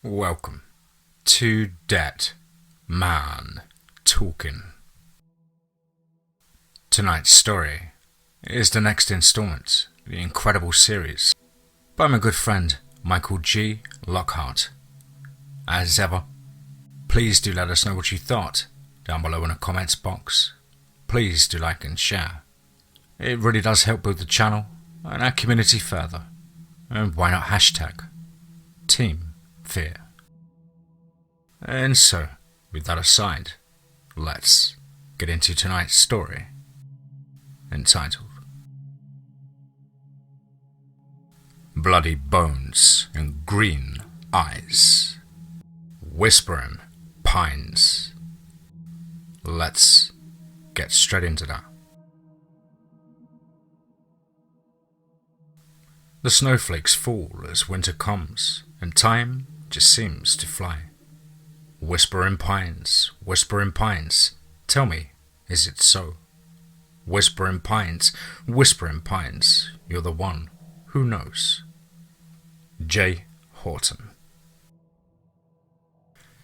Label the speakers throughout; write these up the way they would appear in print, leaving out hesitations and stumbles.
Speaker 1: Welcome to Dead Man Talking. Tonight's story is the next installment of the incredible series by my good friend Michael G. Lockhart. As ever, please do let us know what you thought down below in the comments box. Please do like and share. It really does help build the channel and our community further. And why not hashtag TeamFEAR. And so, with that aside, let's get into tonight's story, entitled Bloody Bones and Green Eyes, Whispering Pines. Let's get straight into that. The snowflakes fall as winter comes, and time just seems to fly. Whispering pines, tell me, is it so? Whispering pines, you're the one who knows. J. Horton.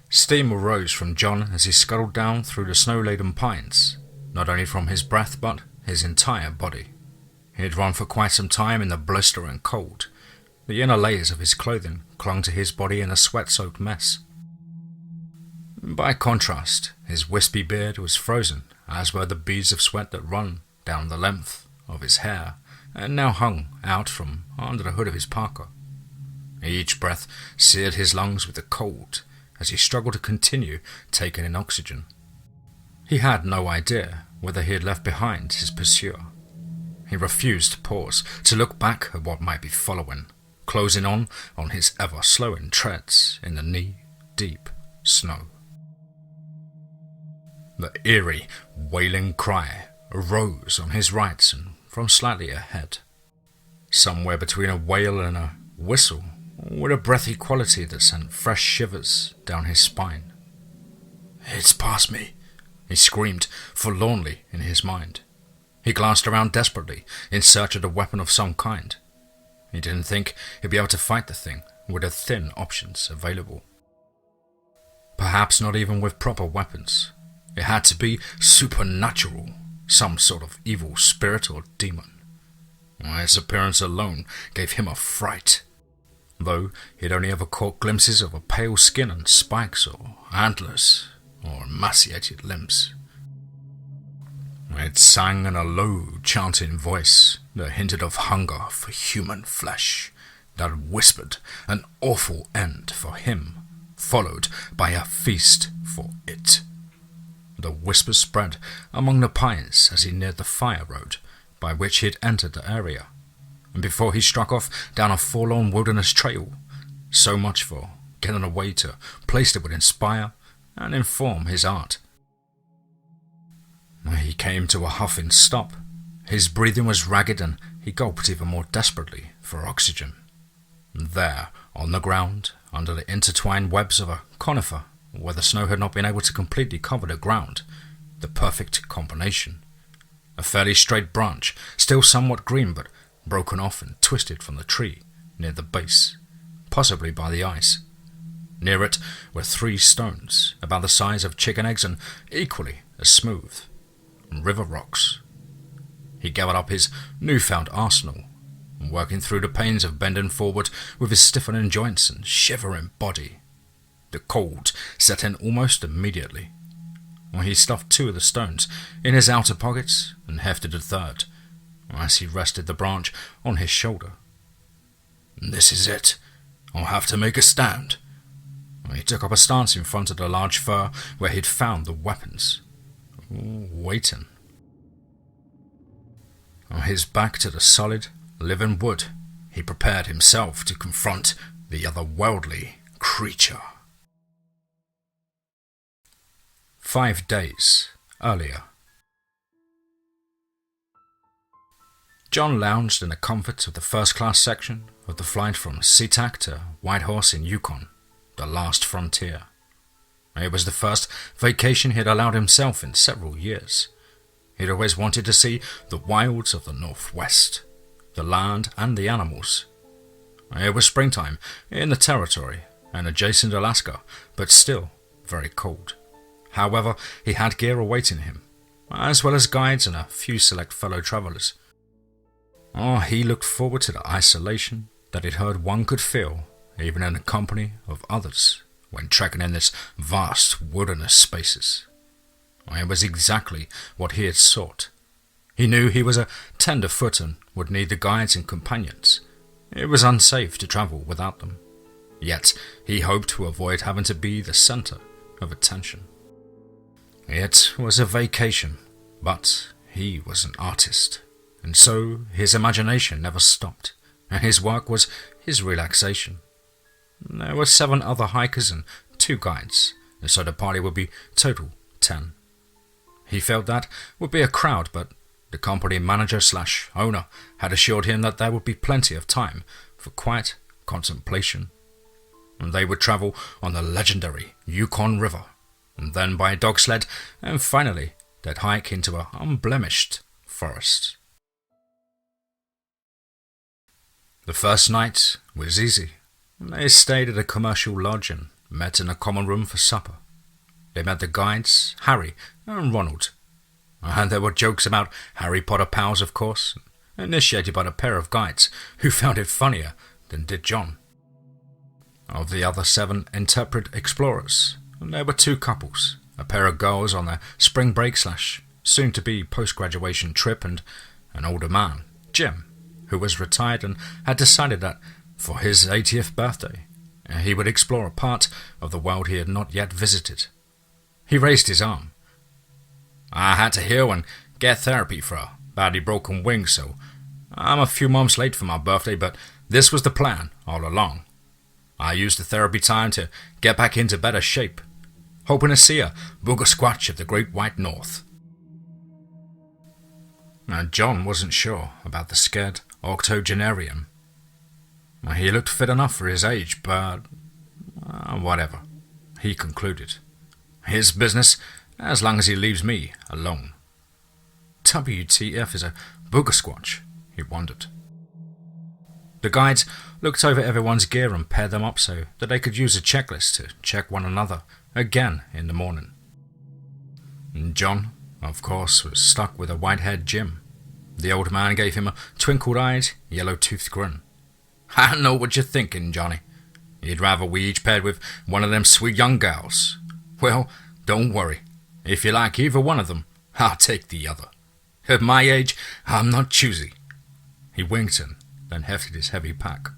Speaker 1: Steam arose from John as he scuttled down through the snow-laden pines, not only from his breath but his entire body. He had run for quite some time in the blistering cold. The inner layers of his clothing clung to his body in a sweat-soaked mess. By contrast, his wispy beard was frozen, as were the beads of sweat that run down the length of his hair and now hung out from under the hood of his parka. Each breath seared his lungs with the cold as he struggled to continue taking in oxygen. He had no idea whether he had left behind his pursuer. He refused to pause, to look back at what might be following, closing on his ever-slowing treads in the knee-deep snow. The eerie, wailing cry arose on his right and from slightly ahead. Somewhere between a wail and a whistle, with a breathy quality that sent fresh shivers down his spine. "It's past me," he screamed forlornly in his mind. He glanced around desperately in search of a weapon of some kind. He didn't think he'd be able to fight the thing with the thin options available. Perhaps not even with proper weapons. It had to be supernatural, some sort of evil spirit or demon. Its appearance alone gave him a fright, though he'd only ever caught glimpses of a pale skin and spikes or antlers or emaciated limbs. It sang in a low, chanting voice that hinted of hunger for human flesh, that whispered an awful end for him, followed by a feast for it. The whisper spread among the pines as he neared the fire road by which he had entered the area, and before he struck off down a forlorn wilderness trail. So much for getting away to a place that would inspire and inform his art. He came to a huffing stop. His breathing was ragged and he gulped even more desperately for oxygen. There, on the ground, under the intertwined webs of a conifer, where the snow had not been able to completely cover the ground, the perfect combination. A fairly straight branch, still somewhat green but broken off and twisted from the tree near the base, possibly by the ice. Near it were 3 stones, about the size of chicken eggs and equally as smooth. River rocks. He gathered up his newfound arsenal, working through the pains of bending forward with his stiffening joints and shivering body. The cold set in almost immediately. He stuffed 2 of the stones in his outer pockets and hefted a third, as he rested the branch on his shoulder. "This is it. I'll have to make a stand." He took up a stance in front of the large fir where he'd found the weapons, waiting. On his back to the solid, living wood, he prepared himself to confront the otherworldly creature. 5 days earlier. John lounged in the comfort of the first-class section of the flight from SeaTac to Whitehorse in Yukon, the last frontier. It was the first vacation he had allowed himself in several years. He'd always wanted to see the wilds of the Northwest, the land and the animals. It was springtime in the territory, and adjacent Alaska, but still very cold. However, he had gear awaiting him, as well as guides and a few select fellow travelers. He looked forward to the isolation that he'd heard one could feel, even in the company of others, when trekking in this vast wilderness spaces. It was exactly what he had sought. He knew he was a tenderfoot and would need the guides and companions. It was unsafe to travel without them. Yet he hoped to avoid having to be the center of attention. It was a vacation, but he was an artist, and so his imagination never stopped, and his work was his relaxation. There were 7 other hikers and 2 guides, and so the party would be total 10. He felt that would be a crowd, but the company manager/owner had assured him that there would be plenty of time for quiet contemplation. And they would travel on the legendary Yukon River, and then by dog sled, and finally they'd hike into an unblemished forest. The first night was easy. They stayed at a commercial lodge and met in a common room for supper. They met the guides, Harry and Ronald. And there were jokes about Harry Potter pals, of course, initiated by the pair of guides who found it funnier than did John. Of the other 7 interpreted explorers, there were 2 couples, a pair of girls on their spring break / soon-to-be post-graduation trip, and an older man, Jim, who was retired and had decided that for his 80th birthday, he would explore a part of the world he had not yet visited. He raised his arm. "I had to heal and get therapy for a badly broken wing, so I'm a few months late for my birthday, but this was the plan all along. I used the therapy time to get back into better shape, hoping to see a booger squatch of the Great White North." Now, John wasn't sure about the scared octogenarian. He looked fit enough for his age, but whatever, he concluded. His business, as long as he leaves me alone. WTF is a booger squatch, he wondered. The guides looked over everyone's gear and paired them up so that they could use a checklist to check one another again in the morning. John, of course, was stuck with a white-haired Jim. The old man gave him a twinkled-eyed, yellow-toothed grin. "I know what you're thinking, Johnny. You'd rather we each paired with one of them sweet young gals. Well, don't worry. If you like either one of them, I'll take the other. At my age, I'm not choosy." He winked and then hefted his heavy pack.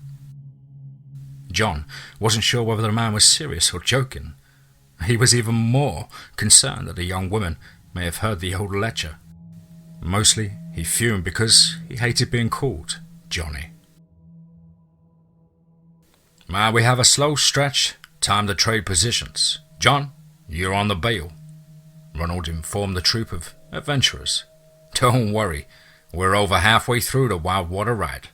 Speaker 1: John wasn't sure whether the man was serious or joking. He was even more concerned that the young woman may have heard the old lecture. Mostly, he fumed because he hated being called Johnny. "We have a slow stretch, time to trade positions. John, you're on the bail," Ronald informed the troop of adventurers. "Don't worry, we're over halfway through the wild water ride.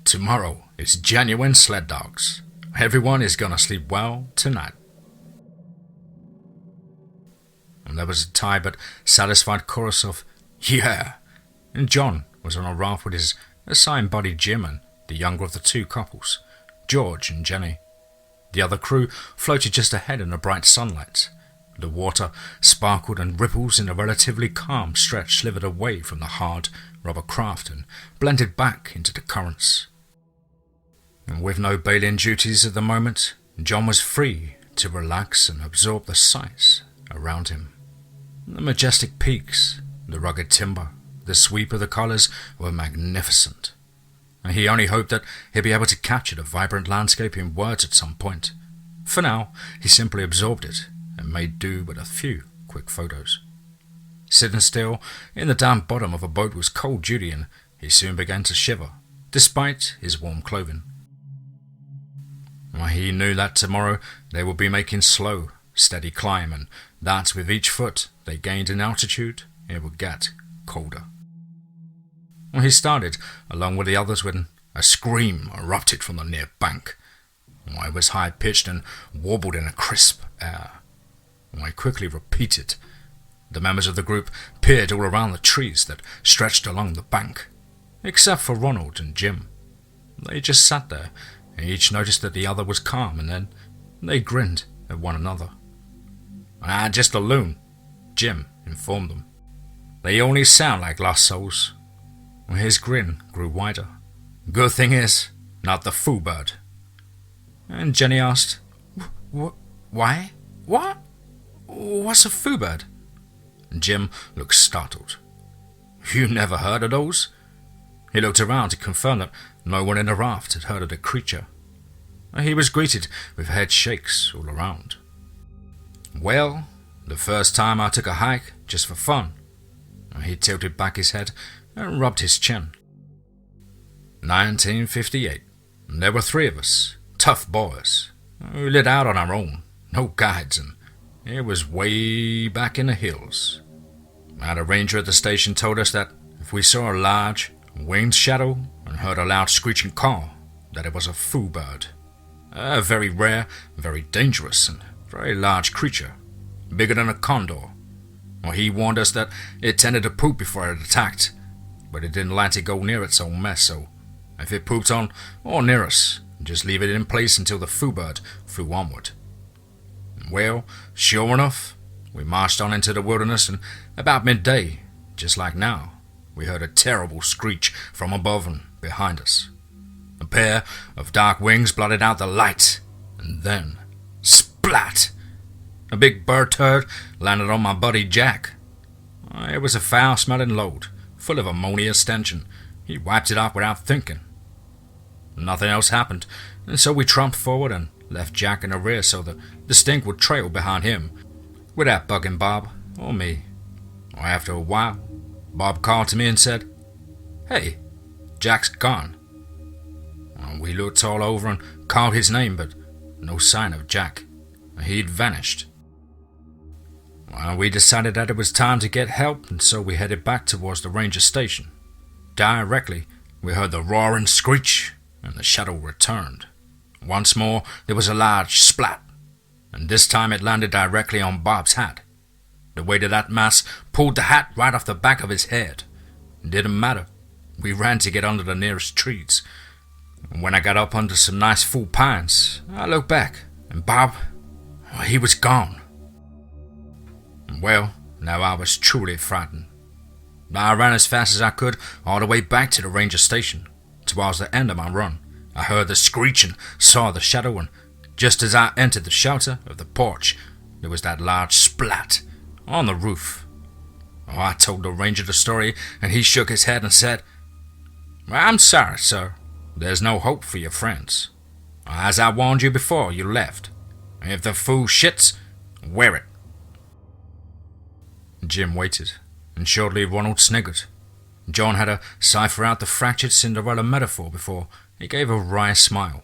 Speaker 1: Tomorrow is genuine sled dogs. Everyone is gonna sleep well tonight." And there was a tired but satisfied chorus of "Yeah!" And John was on a raft with his assigned buddy Jim and the younger of the 2 couples, George and Jenny. The other crew floated just ahead in the bright sunlight. The water sparkled and ripples in a relatively calm stretch slithered away from the hard rubber craft and blended back into the currents. And with no bailing duties at the moment, John was free to relax and absorb the sights around him. The majestic peaks, the rugged timber, the sweep of the colours were magnificent. And he only hoped that he'd be able to capture the vibrant landscape in words at some point. For now, he simply absorbed it and made do with a few quick photos. Sitting still in the damp bottom of a boat was cold duty, and he soon began to shiver, despite his warm clothing. He knew that tomorrow they would be making slow, steady climb, and that with each foot they gained in altitude, it would get colder. He started along with the others when a scream erupted from the near bank. It was high-pitched and warbled in a crisp air. I quickly repeated. The members of the group peered all around the trees that stretched along the bank, except for Ronald and Jim. They just sat there Each noticed that the other was calm, and then they grinned at one another. Just a loon, Jim informed them. They only sound like lost souls. His grin grew wider. Good thing is, not the foo bird. And Jenny asked, Why? What? What's a foo bird? Jim looked startled. You never heard of those? He looked around to confirm that no one in the raft had heard of the creature. He was greeted with head shakes all around. Well, the first time I took a hike just for fun. He tilted back his head and rubbed his chin. 1958. There were 3 of us, tough boys. We lit out on our own, no guides, and it was way back in the hills. A ranger at the station told us that if we saw a large, winged shadow and heard a loud screeching call, that it was a foo bird. A very rare, very dangerous, and very large creature, bigger than a condor. He warned us that it tended to poop before it attacked, but it didn't like to go near its own mess, so if it pooped on or near us, just leave it in place until the foo bird flew onward. Well, sure enough, we marched on into the wilderness, and about midday, just like now, we heard a terrible screech from above and behind us. A pair of dark wings blotted out the light, and then, splat! A big bird turd landed on my buddy Jack. It was a foul-smelling load, full of ammonia stench, and he wiped it off without thinking. Nothing else happened, and so we tromped forward and left Jack in the rear so the stink would trail behind him, without bugging Bob or me. After a while, Bob called to me and said, "Hey, Jack's gone." We looked all over and called his name, but no sign of Jack. He'd vanished. We decided that it was time to get help, and so we headed back towards the ranger station. Directly, we heard the roaring screech, and the shadow returned. Once more, there was a large splat, and this time it landed directly on Bob's hat. The weight of that mass pulled the hat right off the back of his head. It didn't matter. We ran to get under the nearest trees. When I got up under some nice full pines, I looked back, and Bob, he was gone. Well, now I was truly frightened. I ran as fast as I could all the way back to the ranger station. Towards the end of my run, I heard the screech and saw the shadow, and just as I entered the shelter of the porch, there was that large splat on the roof. I told the ranger the story, and he shook his head and said, "I'm sorry, sir. There's no hope for your friends. As I warned you before you left, if the fool shits, wear it." Jim waited, and shortly Ronald sniggered. John had to cipher out the fractured Cinderella metaphor before he gave a wry smile.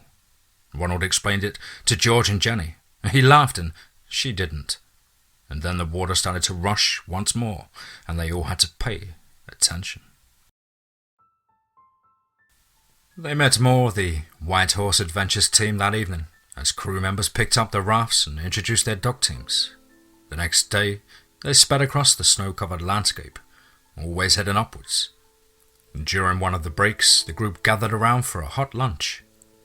Speaker 1: Ronald explained it to George and Jenny. He laughed, and she didn't. And then the water started to rush once more, and they all had to pay attention. They met more of the White Horse Adventures team that evening, as crew members picked up their rafts and introduced their dog teams. The next day, they sped across the snow-covered landscape, always heading upwards. During one of the breaks, the group gathered around for a hot lunch.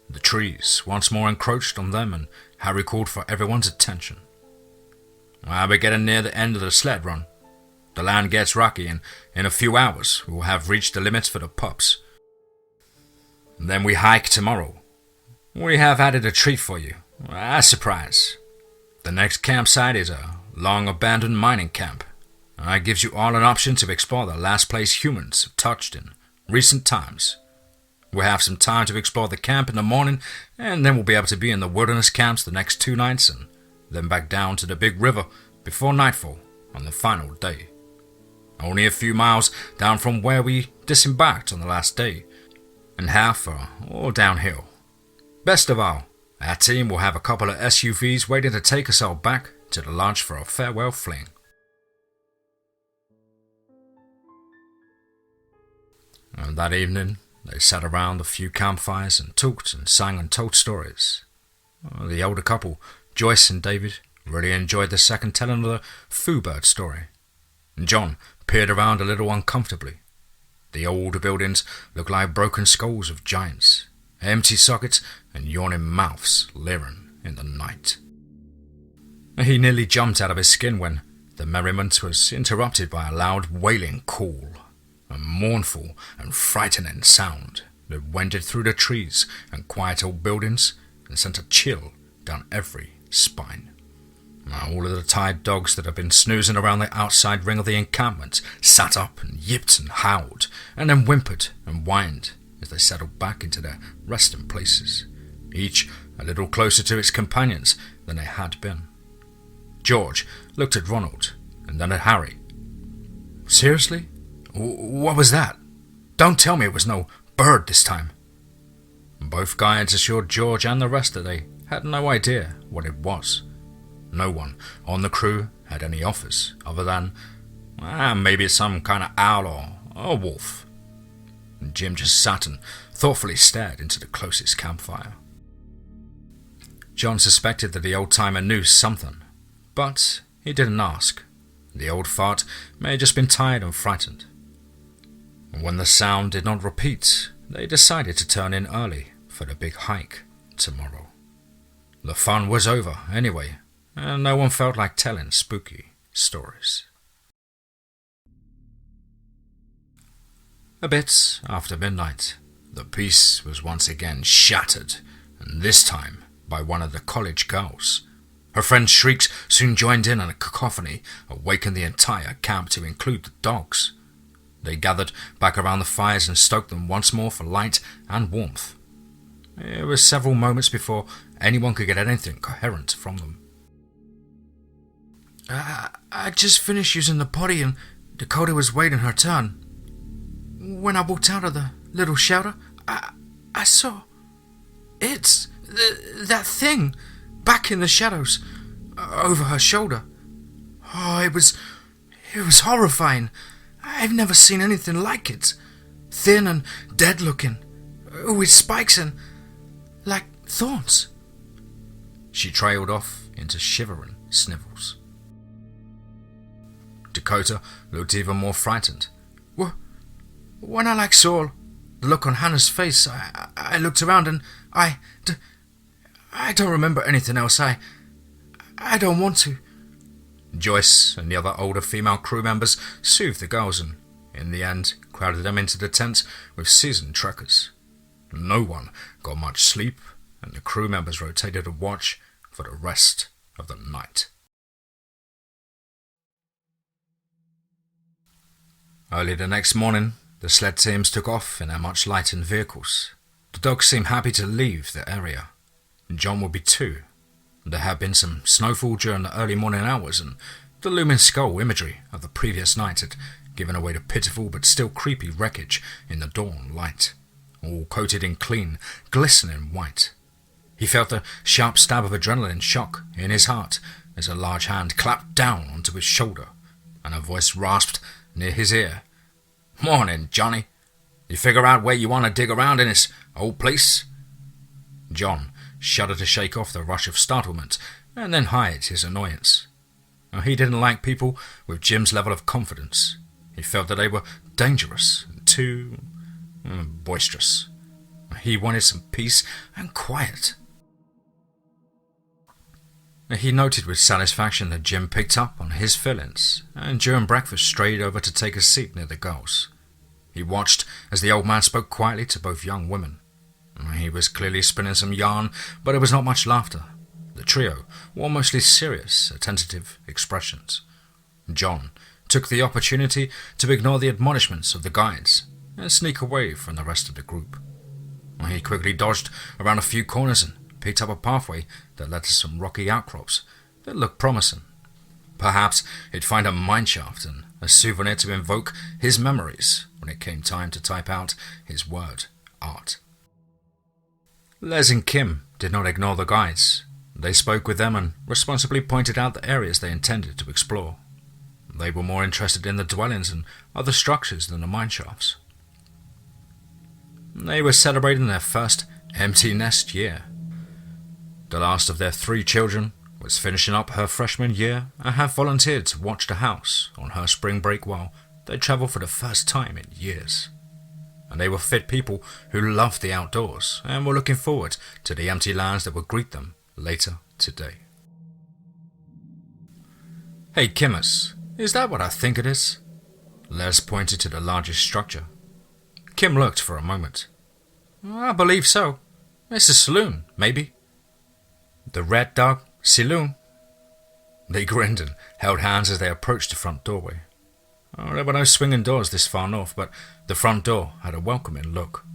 Speaker 1: The trees once more encroached on them, and Harry called for everyone's attention. We're getting near the end of the sled run. The land gets rocky, and in a few hours we will have reached the limits for the pups. Then we hike tomorrow. We have added a treat for you, a surprise. The next campsite is a long-abandoned mining camp. It gives you all an option to explore the last place humans have touched in recent times. We'll have some time to explore the camp in the morning, and then we'll be able to be in the wilderness camps the next 2 nights, and then back down to the big river before nightfall on the final day. Only a few miles down from where we disembarked on the last day, and half are all downhill. Best of all, our team will have a couple of SUVs waiting to take us all back to the lodge for a farewell fling. And that evening, they sat around a few campfires and talked and sang and told stories. The older couple, Joyce and David, really enjoyed the second telling of the Foo Bird story. John peered around a little uncomfortably. The old buildings looked like broken skulls of giants, empty sockets and yawning mouths leering in the night. He nearly jumped out of his skin when the merriment was interrupted by a loud wailing call, a mournful and frightening sound that wended through the trees and quiet old buildings and sent a chill down every spine. All of the tired dogs that had been snoozing around the outside ring of the encampment sat up and yipped and howled, and then whimpered and whined as they settled back into their resting places, each a little closer to its companions than they had been. George looked at Ronald and then at Harry. "Seriously? What was that? Don't tell me it was no bird this time." Both guides assured George and the rest that they had no idea what it was. No one on the crew had any offers other than, maybe it's some kind of owl or a wolf. Jim just sat and thoughtfully stared into the closest campfire. John suspected that the old-timer knew something, but he didn't ask. The old fart may have just been tired and frightened. When the sound did not repeat, they decided to turn in early for the big hike tomorrow. The fun was over anyway, and no one felt like telling spooky stories. A bit after midnight, the peace was once again shattered, and this time by one of the college girls. Her friend's shrieks soon joined in, and a cacophony awakened the entire camp to include the dogs. They gathered back around the fires and stoked them once more for light and warmth. It was several moments before anyone could get anything coherent from them. I just finished using the potty and Dakota was waiting her turn. When I walked out of the little shelter, I saw that thing back in the shadows over her shoulder. Oh, it was horrifying. I've never seen anything like it. Thin and dead looking, with spikes and like thorns. She trailed off into shivering snivels. Dakota looked even more frightened. When I saw the look on Hannah's face, I looked around and I don't remember anything else. I don't want to. Joyce and the other older female crew members soothed the girls and, in the end, crowded them into the tent with seasoned trekkers. No one got much sleep, and the crew members rotated a watch for the rest of the night. Early the next morning, the sled teams took off in their much lightened vehicles. The dogs seemed happy to leave the area. John would be too. There had been some snowfall during the early morning hours, and the looming skull imagery of the previous night had given away the pitiful but still creepy wreckage in the dawn light, all coated in clean, glistening white. He felt the sharp stab of adrenaline shock in his heart as a large hand clapped down onto his shoulder, and a voice rasped near his ear. "Morning, Johnny. You figure out where you want to dig around in this old place?" John shuddered to shake off the rush of startlement and then hide his annoyance. He didn't like people with Jim's level of confidence. He felt that they were dangerous and too boisterous. He wanted some peace and quiet. He noted with satisfaction that Jim picked up on his feelings and during breakfast strayed over to take a seat near the girls. He watched as the old man spoke quietly to both young women. He was clearly spinning some yarn, but there was not much laughter. The trio wore mostly serious, attentive expressions. John took the opportunity to ignore the admonishments of the guides and sneak away from the rest of the group. He quickly dodged around a few corners and picked up a pathway that led to some rocky outcrops that looked promising. Perhaps he'd find a mineshaft and a souvenir to invoke his memories when it came time to type out his word art. Les and Kim did not ignore the guides. They spoke with them and responsibly pointed out the areas they intended to explore. They were more interested in the dwellings and other structures than the mineshafts. They were celebrating their first empty nest year. The last of their 3 children was finishing up her freshman year and had volunteered to watch the house on her spring break while they travelled for the first time in years. and they were fit people who loved the outdoors and were looking forward to the empty lands that would greet them later today. "Hey, Kimmers, is that what I think it is?" Les pointed to the largest structure. Kim looked for a moment. "I believe so. It's a saloon, maybe." "The Red Dog Saloon?" They grinned and held hands as they approached the front doorway. There were no swinging doors this far north, but the front door had a welcoming look.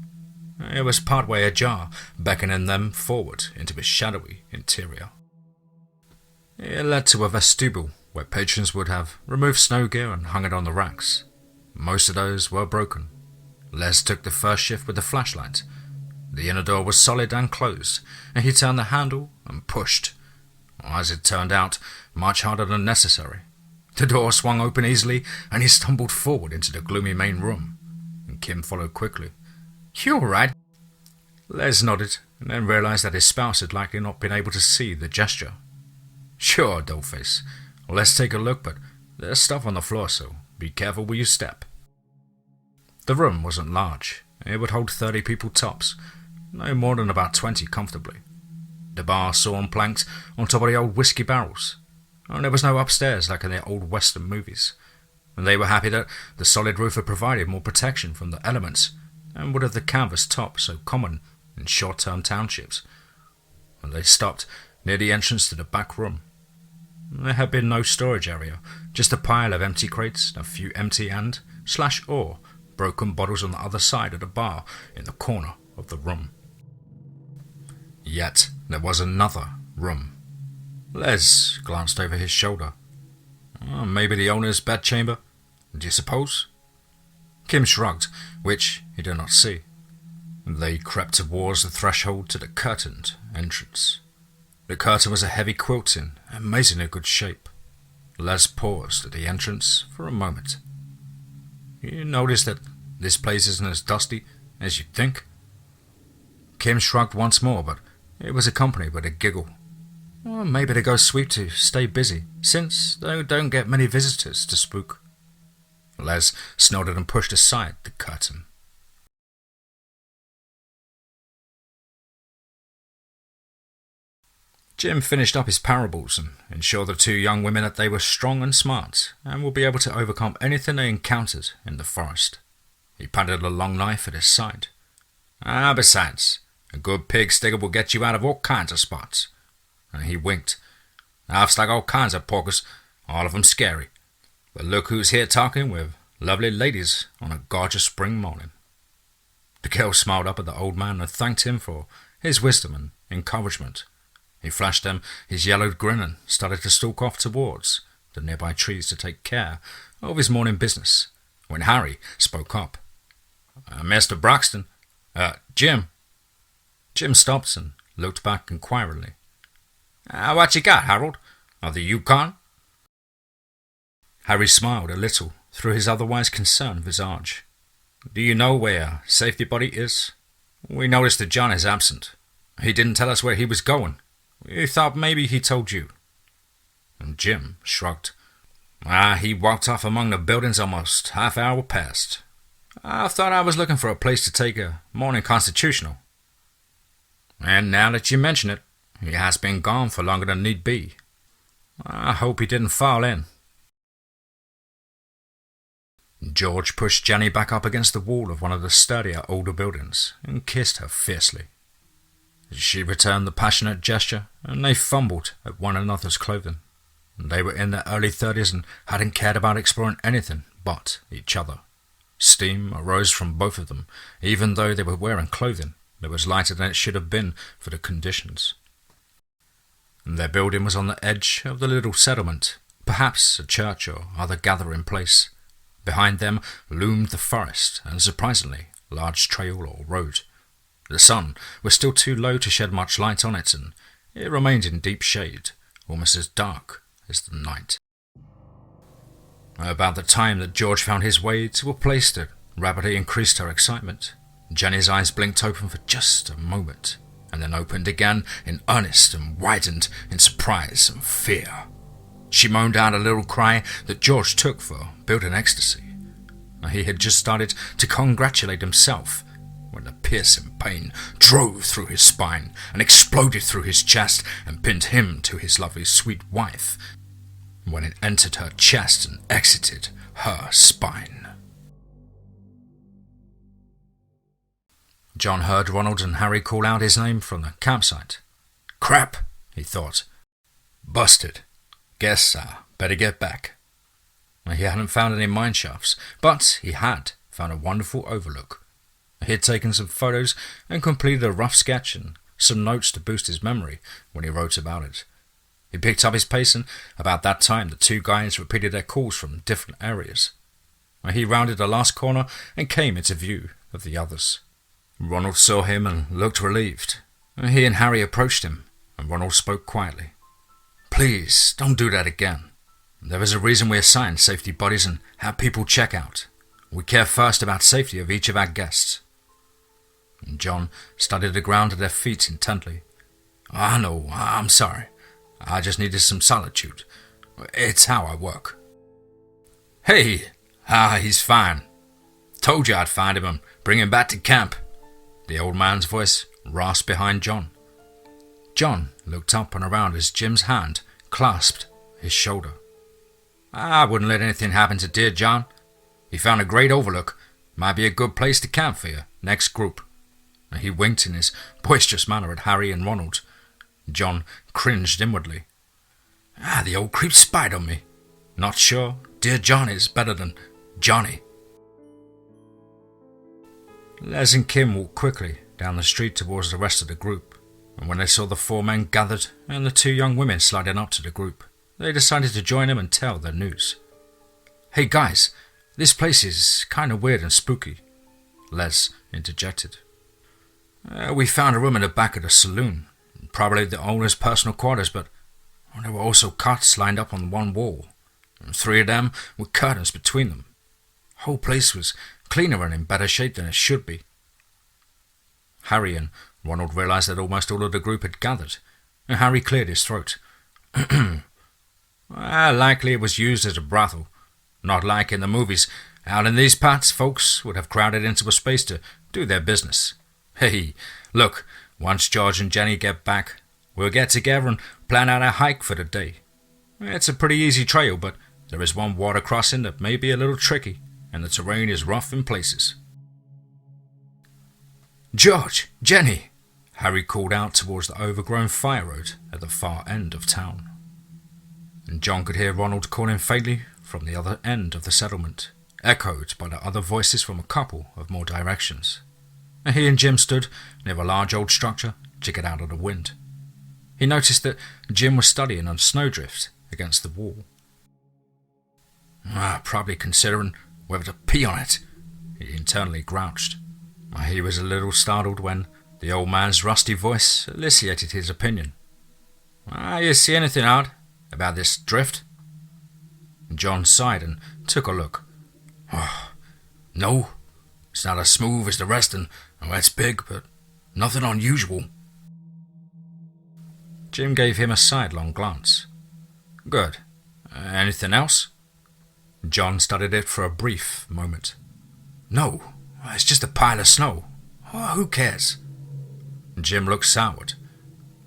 Speaker 1: It was partway ajar, beckoning them forward into its shadowy interior. It led to a vestibule where patrons would have removed snow gear and hung it on the racks. Most of those were broken. Les took the first shift with the flashlight. The inner door was solid and closed, and he turned the handle and pushed. As it turned out, much harder than necessary. The door swung open easily, and he stumbled forward into the gloomy main room, and Kim followed quickly. "You all right?" Les nodded, and then realized that his spouse had likely not been able to see the gesture. "Sure, dollface. Let's take a look, but there's stuff on the floor, so be careful where you step." The room wasn't large. It would hold 30 people tops, no more than about 20 comfortably. The bar sawn planked on top of the old whiskey barrels, and there was no upstairs like in the old western movies. And they were happy that the solid roof had provided more protection from the elements and would have the canvas top so common in short-term townships. And they stopped near the entrance to the back room. There had been no storage area, just a pile of empty crates, a few empty and/or broken bottles on the other side of the bar in the corner of the room. Yet there was another room. Les glanced over his shoulder. Maybe the owner's bedchamber, do you suppose? Kim shrugged, which he did not see. They crept towards the threshold to the curtained entrance. The curtain was a heavy quilt in amazingly good shape. Les paused at the entrance for a moment. "You notice that this place isn't as dusty as you'd think?" Kim shrugged once more, but it was accompanied with a giggle. "Well, maybe they go sweep to stay busy, since they don't get many visitors to spook." Les snorted and pushed aside the curtain. Jim finished up his parables and ensured the two young women that they were strong and smart and would be able to overcome anything they encountered in the forest. He patted a long knife at his side. Besides, a good pig sticker will get you out of all kinds of spots." And he winked. "I've stuck all kinds of porkers, all of them scary. But look who's here talking with lovely ladies on a gorgeous spring morning." The girl smiled up at the old man and thanked him for his wisdom and encouragement. He flashed them his yellowed grin and started to stalk off towards the nearby trees to take care of his morning business, when Harry spoke up. "Mr. Broxton, Jim." Jim stopped and looked back inquiringly. "What you got, Harold? Of the Yukon?" Harry smiled a little through his otherwise concerned visage. "Do you know where Safety Buddy is? We noticed that John is absent. He didn't tell us where he was going. We thought maybe he told you." And Jim shrugged. "He walked off among the buildings almost half hour past. I thought I was looking for a place to take a morning constitutional. And now that you mention it, he has been gone for longer than need be. I hope he didn't fall in." George pushed Jenny back up against the wall of one of the sturdier older buildings and kissed her fiercely. She returned the passionate gesture, and they fumbled at one another's clothing. They were in their early 30s and hadn't cared about exploring anything but each other. Steam arose from both of them, even though they were wearing clothing that was lighter than it should have been for the conditions. Their building was on the edge of the little settlement, perhaps a church or other gathering place. Behind them loomed the forest and, surprisingly, large trail or road. The sun was still too low to shed much light on it, and it remained in deep shade, almost as dark as the night. About the time that George found his way to a place that rapidly increased her excitement, Jenny's eyes blinked open for just a moment, and then opened again in earnest and widened in surprise and fear. She moaned out a little cry that George took for building ecstasy. He had just started to congratulate himself when the piercing pain drove through his spine and exploded through his chest and pinned him to his lovely sweet wife when it entered her chest and exited her spine. John heard Ronald and Harry call out his name from the campsite. Crap, he thought. Busted. Guess I better get back. He hadn't found any mine shafts, but he had found a wonderful overlook. He had taken some photos and completed a rough sketch and some notes to boost his memory when he wrote about it. He picked up his pace, and about that time the two guys repeated their calls from different areas. He rounded the last corner and came into view of the others. Ronald saw him and looked relieved. He and Harry approached him, and Ronald spoke quietly. Please, don't do that again. There is a reason we assign safety buddies and have people check out. We care first about safety of each of our guests. And John studied the ground at their feet intently. No, I'm sorry. I just needed some solitude. It's how I work. Hey, he's fine. Told you I'd find him and bring him back to camp. The old man's voice rasped behind John. John looked up and around as Jim's hand clasped his shoulder. I wouldn't let anything happen to dear John. He found a great overlook. Might be a good place to camp for your next group. He winked in his boisterous manner at Harry and Ronald. John cringed inwardly. The old creep spied on me. Not sure dear John is better than Johnny. Les and Kim walked quickly down the street towards the rest of the group, and when they saw the four men gathered and the two young women sliding up to the group, they decided to join them and tell their news. Hey guys, this place is kind of weird and spooky, Les interjected. We found a room in the back of the saloon, probably the owner's personal quarters, but there were also cots lined up on one wall, and 3 of them with curtains between them. The whole place was cleaner and in better shape than it should be. Harry and Ronald realized that almost all of the group had gathered, and Harry cleared his throat. Likely it was used as a brothel. Not like in the movies. Out in these parts, folks would have crowded into a space to do their business. Hey, look, once George and Jenny get back, we'll get together and plan out a hike for the day. It's a pretty easy trail, but there is one water crossing that may be a little tricky, and the terrain is rough in places. George, Jenny, Harry called out towards the overgrown fire road at the far end of town. And John could hear Ronald calling faintly from the other end of the settlement, echoed by the other voices from a couple of more directions. He and Jim stood near a large old structure to get out of the wind. He noticed that Jim was studying on snowdrift against the wall. Probably considering whether to pee on it, he internally grouched. He was a little startled when the old man's rusty voice elicited his opinion. You see anything odd about this drift? John sighed and took a look. No, it's not as smooth as the rest, and it's big, but nothing unusual. Jim gave him a sidelong glance. Good. Anything else? John studied it for a brief moment. No, it's just a pile of snow. Who cares? Jim looked soured.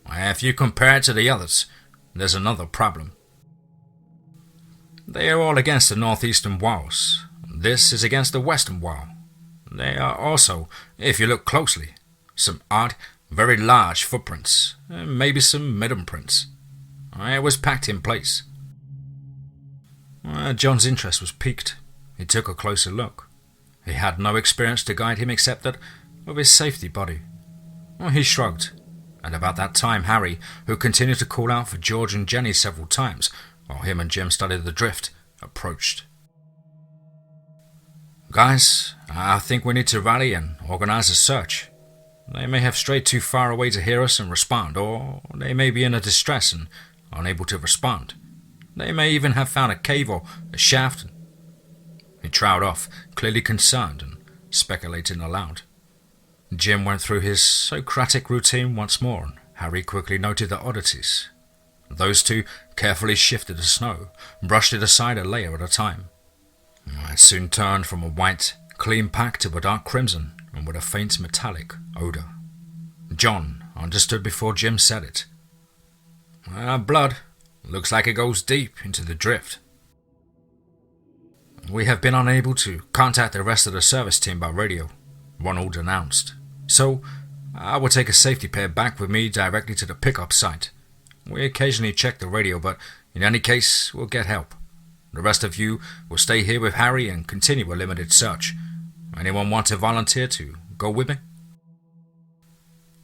Speaker 1: If you compare it to the others, there's another problem. They are all against the northeastern walls. This is against the western wall. There are also, if you look closely, some odd, very large footprints, maybe some midden prints. It was packed in place. John's interest was piqued. He took a closer look. He had no experience to guide him except that of his safety buddy. He shrugged, and about that time Harry, who continued to call out for George and Jenny several times while him and Jim studied the drift, approached. Guys, I think we need to rally and organize a search. They may have strayed too far away to hear us and respond, or they may be in a distress and unable to respond. They may even have found a cave or a shaft. He trailed off, clearly concerned and speculating aloud. Jim went through his Socratic routine once more, and Harry quickly noted the oddities. Those two carefully shifted the snow, brushed it aside a layer at a time. It soon turned from a white, clean pack to a dark crimson and with a faint metallic odour. John understood before Jim said it. Blood. Looks like it goes deep into the drift. We have been unable to contact the rest of the service team by radio, Ronald announced. So, I will take a safety pair back with me directly to the pickup site. We occasionally check the radio, but in any case, we'll get help. The rest of you will stay here with Harry and continue a limited search. Anyone want to volunteer to go with me?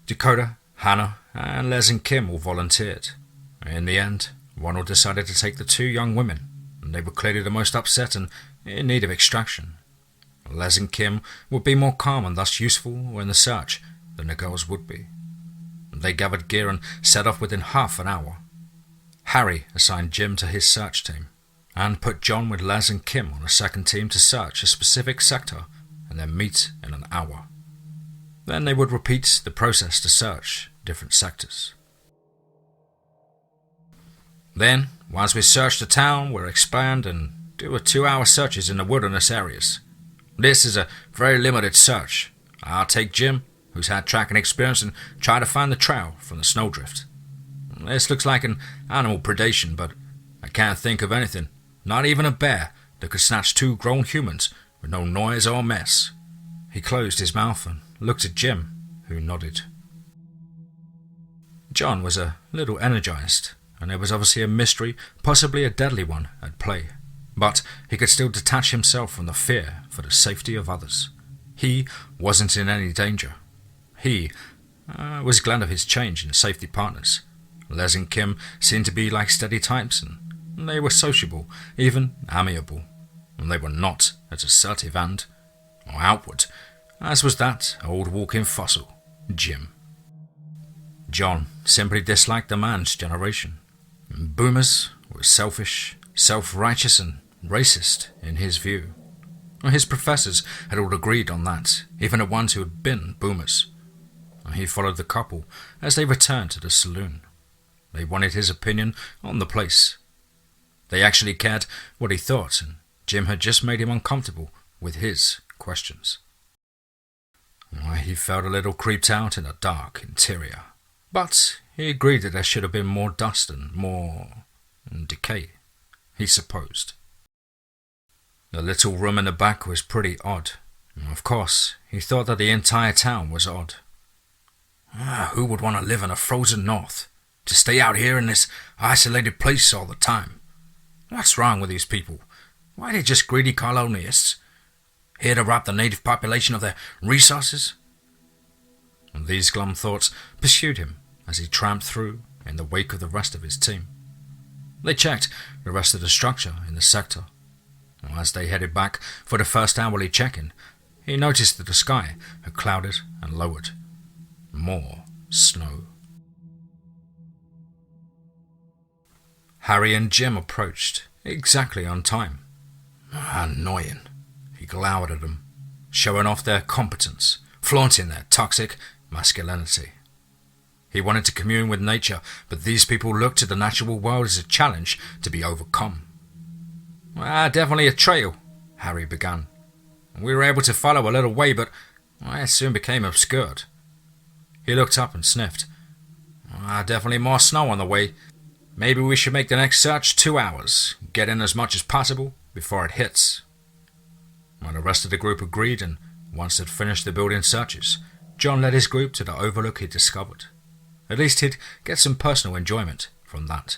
Speaker 1: Dakota, Hannah, and Les and Kim all volunteered. In the end, Ronald decided to take the two young women, and they were clearly the most upset and in need of extraction. Les and Kim would be more calm and thus useful in the search than the girls would be. They gathered gear and set off within half an hour. Harry assigned Jim to his search team, and put John with Les and Kim on a second team to search a specific sector and then meet in an hour. Then they would repeat the process to search different sectors. Then, once we search the town, we'll expand and do 2-hour searches in the wilderness areas. This is a very limited search. I'll take Jim, who's had tracking experience, and try to find the trail from the snowdrift. This looks like an animal predation, but I can't think of anything, not even a bear, that could snatch 2 grown humans with no noise or mess. He closed his mouth and looked at Jim, who nodded. John was a little energized, and there was obviously a mystery, possibly a deadly one, at play. But he could still detach himself from the fear for the safety of others. He wasn't in any danger. He was glad of his change in safety partners. Les and Kim seemed to be like steady types, and they were sociable, even amiable. And they were not as assertive and outward as was that old walking fossil, Jim. John simply disliked the man's generation. Boomers were selfish, self-righteous, and racist in his view. His professors had all agreed on that, even the ones who had been boomers. He followed the couple as they returned to the saloon. They wanted his opinion on the place. They actually cared what he thought, and Jim had just made him uncomfortable with his questions. He felt a little creeped out in the dark interior, but he agreed that there should have been more dust and more decay, he supposed. The little room in the back was pretty odd. Of course, he thought that the entire town was odd. Who would want to live in a frozen north? To stay out here in this isolated place all the time? What's wrong with these people? Why are they just greedy colonists? Here to rob the native population of their resources? And these glum thoughts pursued him as he tramped through in the wake of the rest of his team. They checked the rest of the structure in the sector. As they headed back for the first hourly check-in, he noticed that the sky had clouded and lowered. More snow. Harry and Jim approached, exactly on time. Annoying. He glowered at them, showing off their competence, flaunting their toxic masculinity. He wanted to commune with nature, but these people looked at the natural world as a challenge to be overcome. Definitely a trail, Harry began. We were able to follow a little way, but it soon became obscured. He looked up and sniffed. Definitely more snow on the way. Maybe we should make the next search 2 hours, get in as much as possible before it hits. The rest of the group agreed, and once they'd finished the building searches, John led his group to the overlook he'd discovered. At least he'd get some personal enjoyment from that.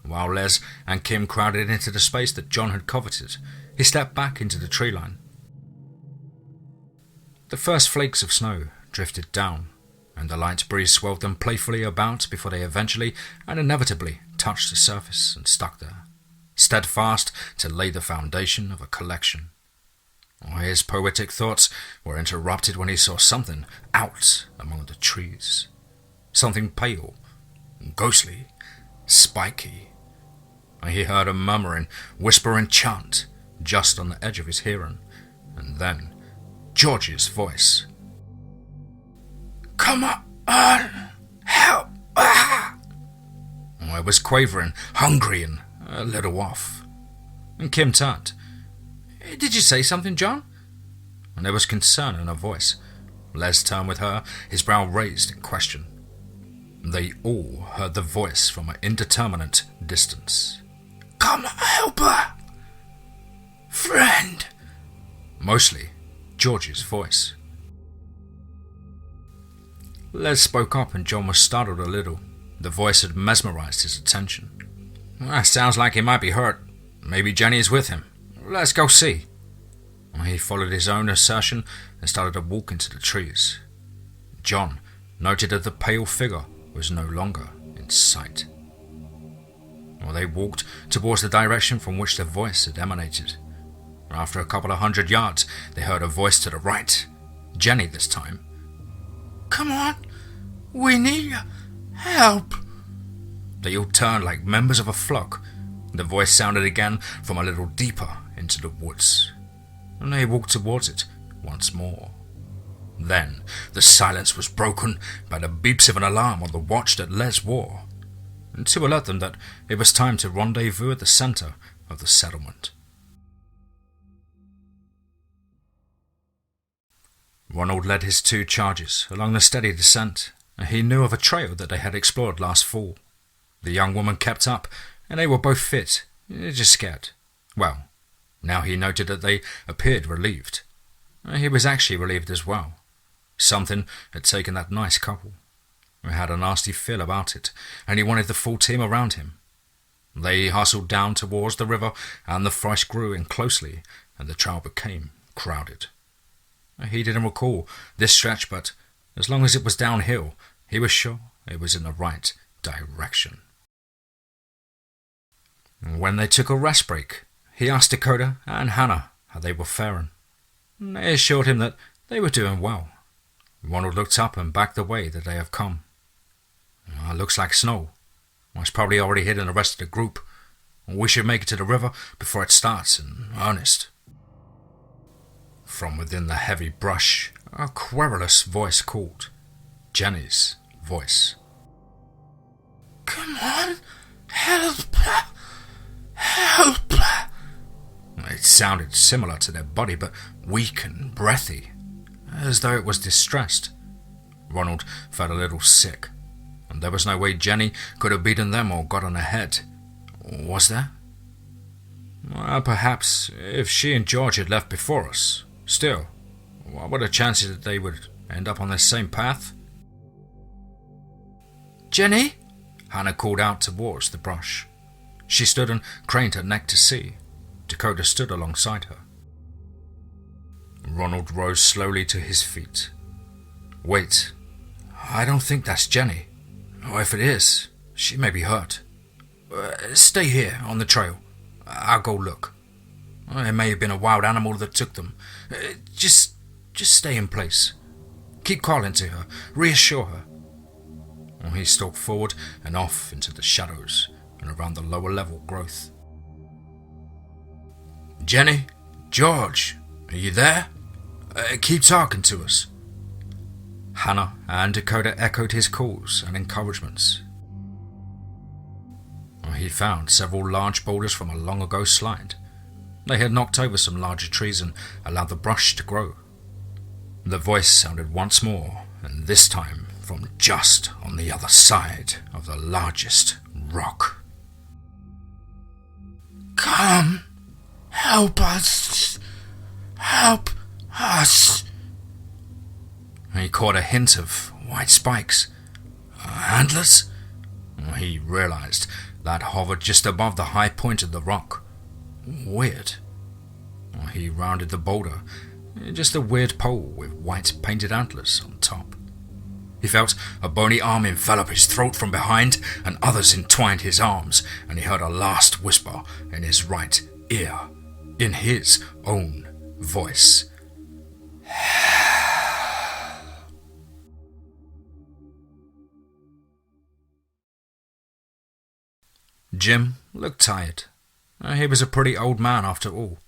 Speaker 1: While Les and Kim crowded into the space that John had coveted, he stepped back into the tree line. The first flakes of snow drifted down, and the light breeze swirled them playfully about before they eventually and inevitably touched the surface and stuck there, steadfast to lay the foundation of a collection. His poetic thoughts were interrupted when he saw something out among the trees. Something pale, ghostly, spiky. He heard a murmuring, whispering chant just on the edge of his hearing, and then George's voice. Come on, help! It was quavering, hungry, and a little off. And Kim turned. Did you say something, John?" And there was concern in her voice. Les turned with her, his brow raised in question. They all heard the voice from an indeterminate distance. "Come help her! Friend!" Mostly George's voice. Les spoke up and John was startled a little. The voice had mesmerized his attention. "Sounds like he might be hurt. Maybe Jenny is with him. Let's go see." He followed his own assertion and started to walk into the trees. John noted that the pale figure was no longer in sight. They walked towards the direction from which the voice had emanated. After a couple of 100 yards, they heard a voice to the right. Jenny this time. "Come on, we need help." They all turned like members of a flock. The voice sounded again from a little deeper into the woods, and they walked towards it once more. Then the silence was broken by the beeps of an alarm on the watch that Les wore, to alert them that it was time to rendezvous at the center of the settlement. Ronald led his 2 charges along the steady descent. He knew of a trail that they had explored last fall. The young woman kept up, and they were both fit, just scared. Well, now he noted that they appeared relieved. He was actually relieved as well. Something had taken that nice couple. He had a nasty feel about it, and he wanted the full team around him. They hustled down towards the river, and the frost grew in closely, and the trail became crowded. He didn't recall this stretch, but as long as it was downhill, he was sure it was in the right direction. When they took a rest break, he asked Dakota and Hannah how they were faring. They assured him that they were doing well. Ronald looked up and backed the way that they have come. "It looks like snow. It's probably already hitting the rest of the group. We should make it to the river before it starts in earnest." From within the heavy brush, a querulous voice called. Jenny's voice. "Come on, help! Help!" It sounded similar to their body, but weak and breathy, as though it was distressed. Ronald felt a little sick, and there was no way Jenny could have beaten them or gotten ahead. Was there? Well, perhaps if she and George had left before us. Still, what were the chances that they would end up on the same path? "Jenny?" Hannah called out towards the brush. She stood and craned her neck to see. Dakota stood alongside her. Ronald rose slowly to his feet. "Wait, I don't think that's Jenny. Or if it is, she may be hurt. Stay here on the trail. I'll go look. It may have been a wild animal that took them. Just stay in place. Keep calling to her. Reassure her." He stalked forward and off into the shadows and around the lower level growth. "Jenny? George? Are you there? Keep talking to us." Hannah and Dakota echoed his calls and encouragements. He found several large boulders from a long-ago slide. They had knocked over some larger trees and allowed the brush to grow. The voice sounded once more, and this time from just on the other side of the largest rock. "Come, help us! Help us!" He caught a hint of white spikes. Antlers? He realized that hovered just above the high point of the rock. Weird. He rounded the boulder, just a weird pole with white painted antlers on top. He felt a bony arm envelop his throat from behind, and others entwined his arms, and he heard a last whisper in his right ear, in his own voice. Jim looked tired. He was a pretty old man after all.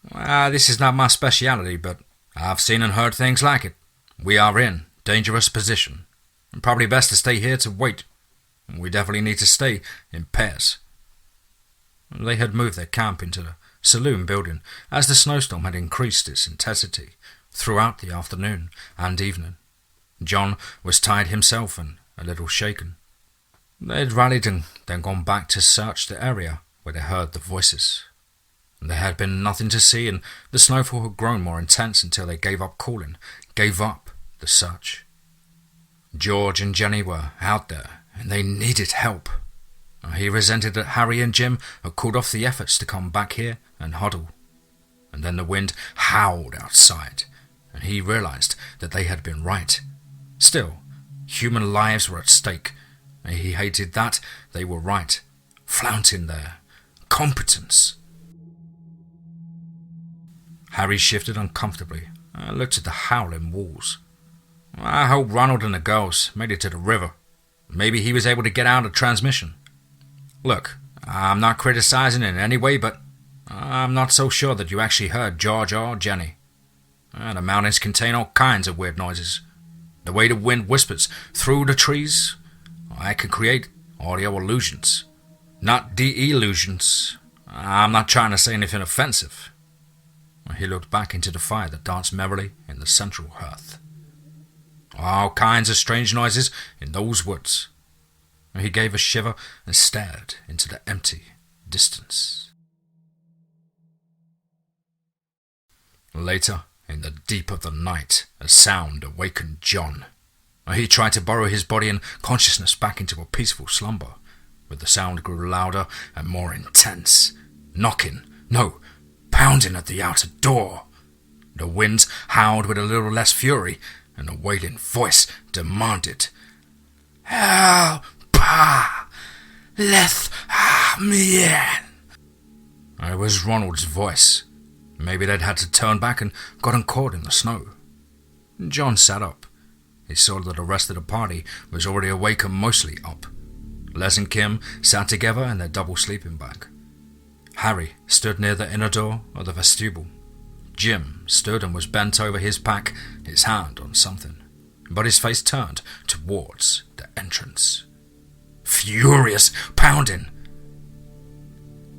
Speaker 1: This is not my speciality, but I've seen and heard things like it. We are in dangerous position. Probably best to stay here to wait. We definitely need to stay in pairs. They had moved their camp into the saloon building as the snowstorm had increased its intensity throughout the afternoon and evening. John was tired himself and a little shaken. They had rallied and then gone back to search the area where they heard the voices. There had been nothing to see, and the snowfall had grown more intense until they gave up calling, gave up the search. George and Jenny were out there, and they needed help. He resented that Harry and Jim had called off the efforts to come back here and huddle. And then the wind howled outside, and he realized that they had been right. Still, human lives were at stake, and he hated that they were right, flaunting their competence. Harry shifted uncomfortably and looked at the howling walls. I hope Ronald and the girls made it to the river. Maybe he was able to get out of transmission. Look, I'm not criticizing in any way, but I'm not so sure that you actually heard George or Jenny. The mountains contain all kinds of weird noises. The way the wind whispers through the trees, I can create audio illusions. Not de-illusions. I'm not trying to say anything offensive. He looked back into the fire that danced merrily in the central hearth. All kinds of strange noises in those woods. He gave a shiver and stared into the empty distance. Later, in the deep of the night, a sound awakened John. He tried to burrow his body and consciousness back into a peaceful slumber, but the sound grew louder and more intense. Knocking, no, pounding at the outer door. The winds howled with a little less fury, and a wailing voice demanded, "Help! Let me in!" It was Ronald's voice. Maybe they'd had to turn back and gotten caught in the snow. John sat up. He saw that the rest of the party was already awake and mostly up. Les and Kim sat together in their double sleeping bag. Harry stood near the inner door of the vestibule. Jim stood and was bent over his pack, his hand on something, but his face turned towards the entrance. Furious pounding.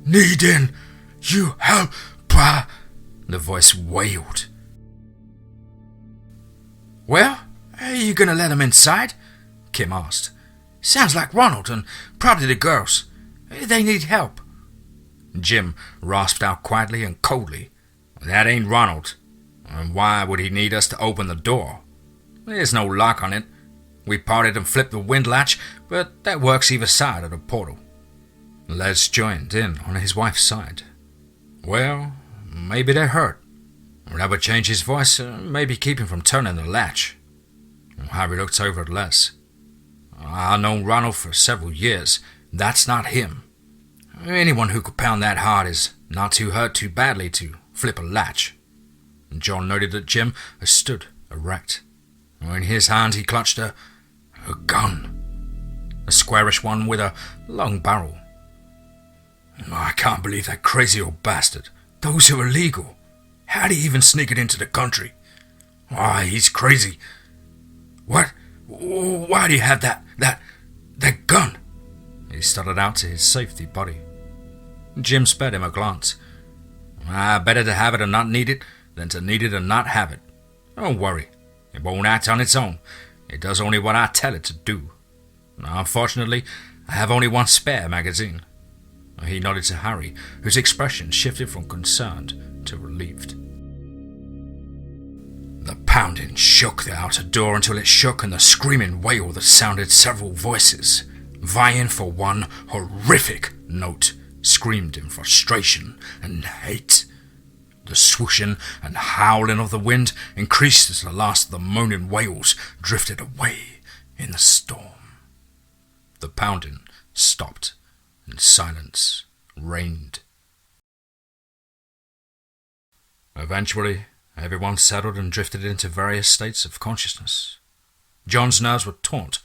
Speaker 1: "Needing you help, pa," the voice wailed. "Well, are you gonna let him inside?" Kim asked. "Sounds like Ronald and probably the girls. They need help." Jim rasped out quietly and coldly, "That ain't Ronald. And why would he need us to open the door? There's no lock on it. We parted and flipped the wind latch, but that works either side of the portal." Les joined in on his wife's side. "Well, maybe they're hurt. That would change his voice, maybe keep him from turning the latch." Harry looked over at Les. "I've known Ronald for several years. That's not him. Anyone who could pound that hard is not too hurt too badly to flip a latch." John noted that Jim stood erect. In his hand he clutched a gun. A squarish one with a long barrel. "I can't believe that crazy old bastard. Those are illegal. How'd he even sneak it into the country? Why, he's crazy. What? Why do you have that gun?" He stuttered out to his safety buddy. Jim spared him a glance. "Better to have it and not need it than to need it and not have it. Don't worry. It won't act on its own. It does only what I tell it to do. Unfortunately, I have only one spare magazine." He nodded to Harry, whose expression shifted from concerned to relieved. The pounding shook the outer door until it shook, and the screaming wail that sounded several voices, vying for one horrific note, screamed in frustration and hate. The swooshing and howling of the wind increased as the last of the moaning wails drifted away in the storm. The pounding stopped, and silence reigned. Eventually, everyone settled and drifted into various states of consciousness. John's nerves were taut,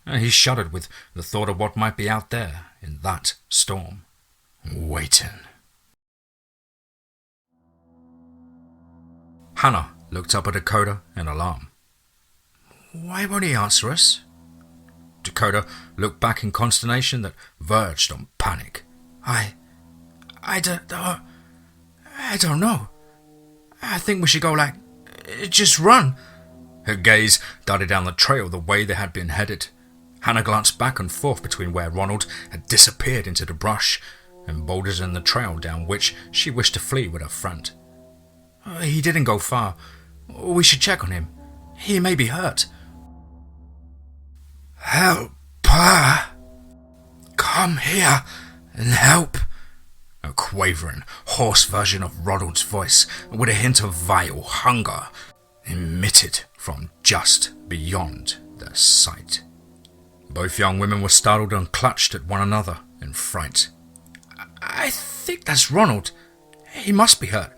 Speaker 1: and he shuddered with the thought of what might be out there in that storm, waiting. Hannah looked up at Dakota in alarm. "Why won't he answer us?" Dakota looked back in consternation that verged on panic. I don't... I don't know. I think we should go just run. Her gaze darted down the trail the way they had been headed. Hannah glanced back and forth between where Ronald had disappeared into the brush and boulders in the trail down which she wished to flee with her friend. He didn't go far. We should check on him. He may be hurt. Help, Pa! Come here and help. A quavering, hoarse version of Ronald's voice with a hint of vile hunger emitted from just beyond their sight. Both young women were startled and clutched at one another in fright. I think that's Ronald. He must be hurt.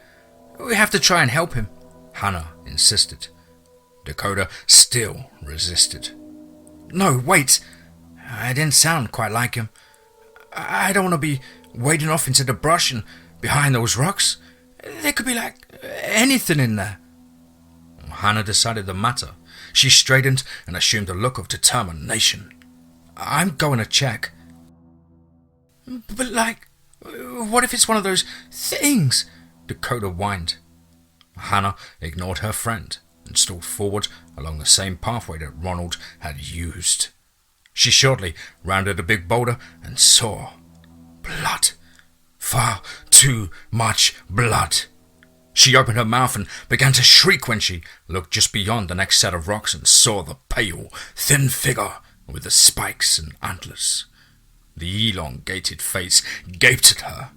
Speaker 1: We have to try and help him, Hannah insisted. Dakota still resisted. No, wait. I didn't sound quite like him. I don't want to be wading off into the brush and behind those rocks. There could be anything in there. Hannah decided the matter. She straightened and assumed a look of determination. I'm going to check. But what if it's one of those things? Dakota whined. Hannah ignored her friend and stalked forward along the same pathway that Ronald had used. She shortly rounded a big boulder and saw blood. Far too much blood. She opened her mouth and began to shriek when she looked just beyond the next set of rocks and saw the pale, thin figure with the spikes and antlers. The elongated face gaped at her.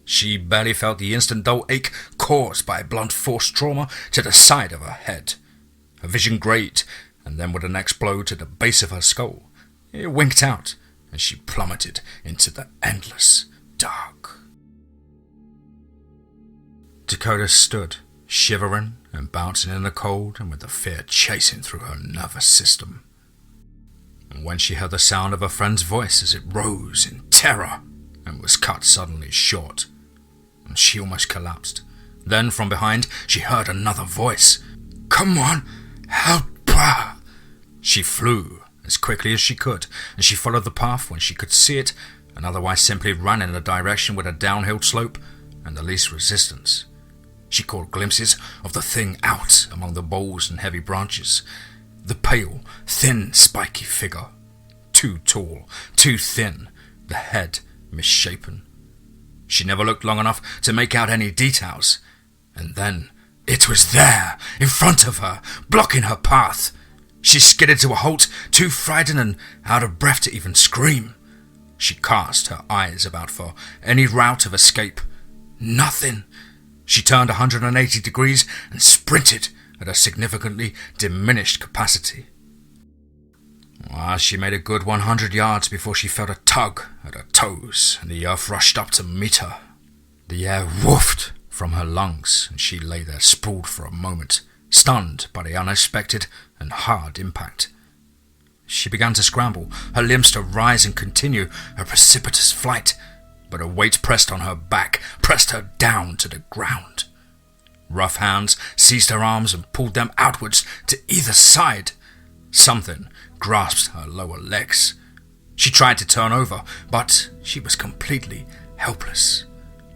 Speaker 1: She barely felt the instant dull ache caused by blunt force trauma to the side of her head. Her vision grayed, and then with the next blow to the base of her skull, it winked out, and she plummeted into the endless dark. Dakota stood, shivering and bouncing in the cold and with the fear chasing through her nervous system. And when she heard the sound of her friend's voice as it rose in terror and was cut suddenly short, and she almost collapsed. Then from behind she heard another voice. Come on, help her! She flew as quickly as she could, and she followed the path when she could see it, and otherwise simply ran in a direction with a downhill slope and the least resistance. She caught glimpses of the thing out among the boles and heavy branches. The pale, thin, spiky figure. Too tall, too thin, the head misshapen. She never looked long enough to make out any details. And then it was there, in front of her, blocking her path. She skidded to a halt, too frightened and out of breath to even scream. She cast her eyes about for any route of escape. Nothing. She turned 180 degrees and sprinted at a significantly diminished capacity. She made a good 100 yards before she felt a tug at her toes, and the earth rushed up to meet her. The air woofed from her lungs, and she lay there sprawled for a moment, stunned by the unexpected and hard impact. She began to scramble, her limbs to rise and continue her precipitous flight, but a weight pressed on her back, pressed her down to the ground. Rough hands seized her arms and pulled them outwards to either side. Something grasped her lower legs. She tried to turn over, but she was completely helpless.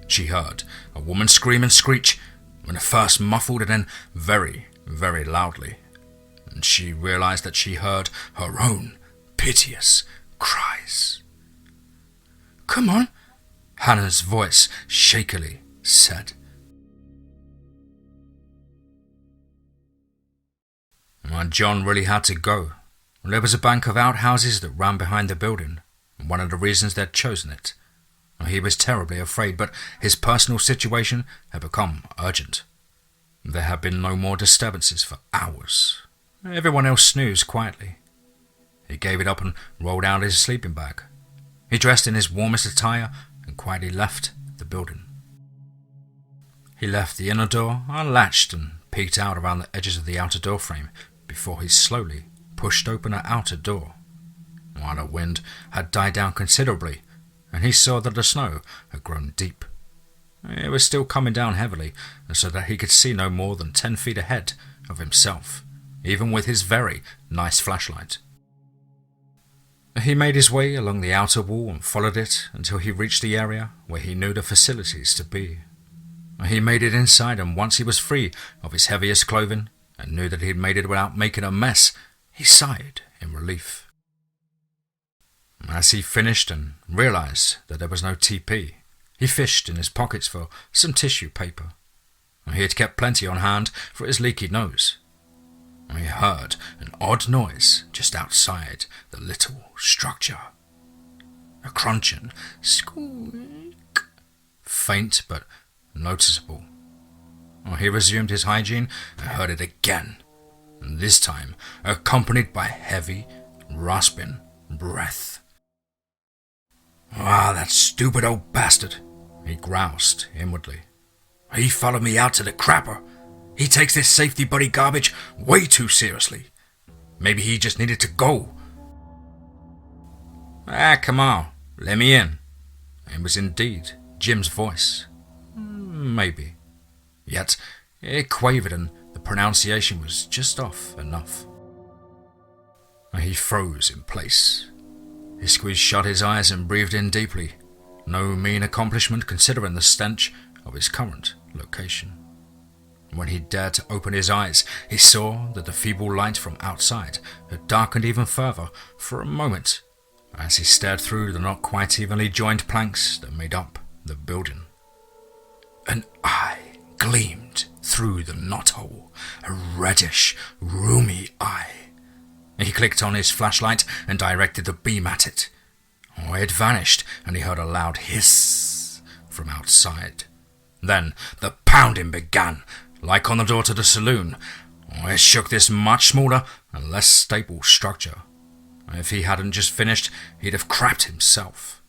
Speaker 1: She heard a woman scream and screech, when at first muffled and then very, very loudly. And she realized that she heard her own piteous cries. Come on, Hannah's voice shakily said. John really had to go. There was a bank of outhouses that ran behind the building, and one of the reasons they'd chosen it. He was terribly afraid, but his personal situation had become urgent. There had been no more disturbances for hours. Everyone else snoozed quietly. He gave it up and rolled out his sleeping bag. He dressed in his warmest attire and quietly left the building. He left the inner door unlatched and peeked out around the edges of the outer door frame before he slowly pushed open the outer door. While the wind had died down considerably, and he saw that the snow had grown deep. It was still coming down heavily, so that he could see no more than 10 feet ahead of himself, even with his very nice flashlight. He made his way along the outer wall and followed it until he reached the area where he knew the facilities to be. He made it inside, and once he was free of his heaviest clothing and knew that he had made it without making a mess, he sighed in relief. As he finished and realized that there was no TP, he fished in his pockets for some tissue paper. He had kept plenty on hand for his leaky nose. He heard an odd noise just outside the little structure. A crunching squeak, faint but noticeable. He resumed his hygiene and heard it again, and this time accompanied by heavy, rasping breath. "Ah, that stupid old bastard," he groused inwardly. "He followed me out to the crapper. He takes this safety buddy garbage way too seriously. Maybe he just needed to go." Come on, let me in." It was indeed Jim's voice. Maybe. Yet it quavered and the pronunciation was just off enough. He froze in place. He squeezed shut his eyes and breathed in deeply. No mean accomplishment considering the stench of his current location. When he dared to open his eyes, he saw that the feeble light from outside had darkened even further for a moment as he stared through the not quite evenly joined planks that made up the building. An eye gleamed through the knothole, a reddish, roomy eye. He clicked on his flashlight and directed the beam at it. It vanished, and he heard a loud hiss from outside. Then the pounding began, like on the door to the saloon. It shook this much smaller and less stable structure. If he hadn't just finished, he'd have crapped himself.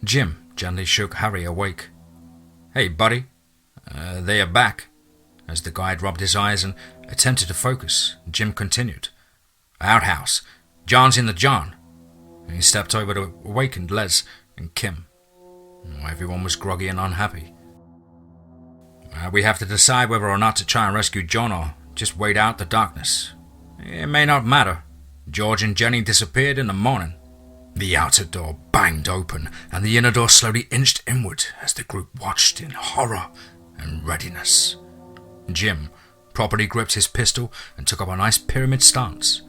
Speaker 1: Jim gently shook Harry awake. "Hey, buddy, they are back." As the guide rubbed his eyes and attempted to focus, Jim continued. "Outhouse. John's in the John." He stepped over to awakened Les and Kim. Everyone was groggy and unhappy. "We have to decide whether or not to try and rescue John or just wait out the darkness. It may not matter. George and Jenny disappeared in the morning." The outer door banged open, and the inner door slowly inched inward as the group watched in horror and readiness. Jim properly gripped his pistol and took up a nice pyramid stance.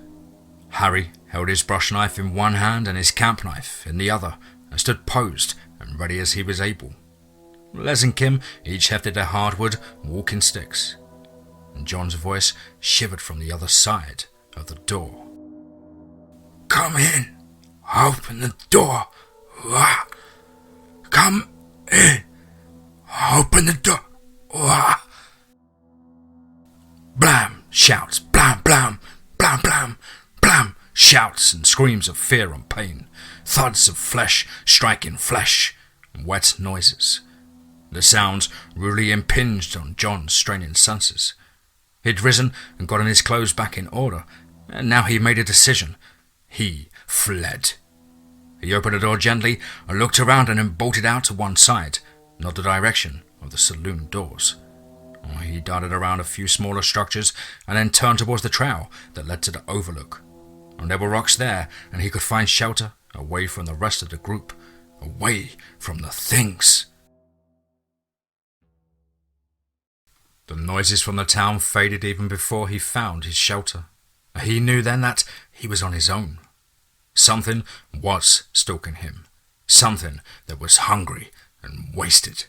Speaker 1: Harry held his brush knife in one hand and his camp knife in the other, and stood posed and ready as he was able. Les and Kim each hefted their hardwood walking sticks, and John's voice shivered from the other side of the door. "Come in! Open the door! Come in! Open the door!" Blam! Shouts! Blam! Blam! Blam! Blam! Blam! Shouts and screams of fear and pain. Thuds of flesh striking flesh. Wet noises. The sounds rudely impinged on John's straining senses. He'd risen and gotten his clothes back in order, and now he made a decision. He fled. He opened the door gently and looked around and then bolted out to one side, not the direction of the saloon doors. He darted around a few smaller structures and then turned towards the trail that led to the overlook. And there were rocks there, and he could find shelter away from the rest of the group, away from the things. The noises from the town faded even before he found his shelter. He knew then that he was on his own. Something was stalking him. Something that was hungry and wasted.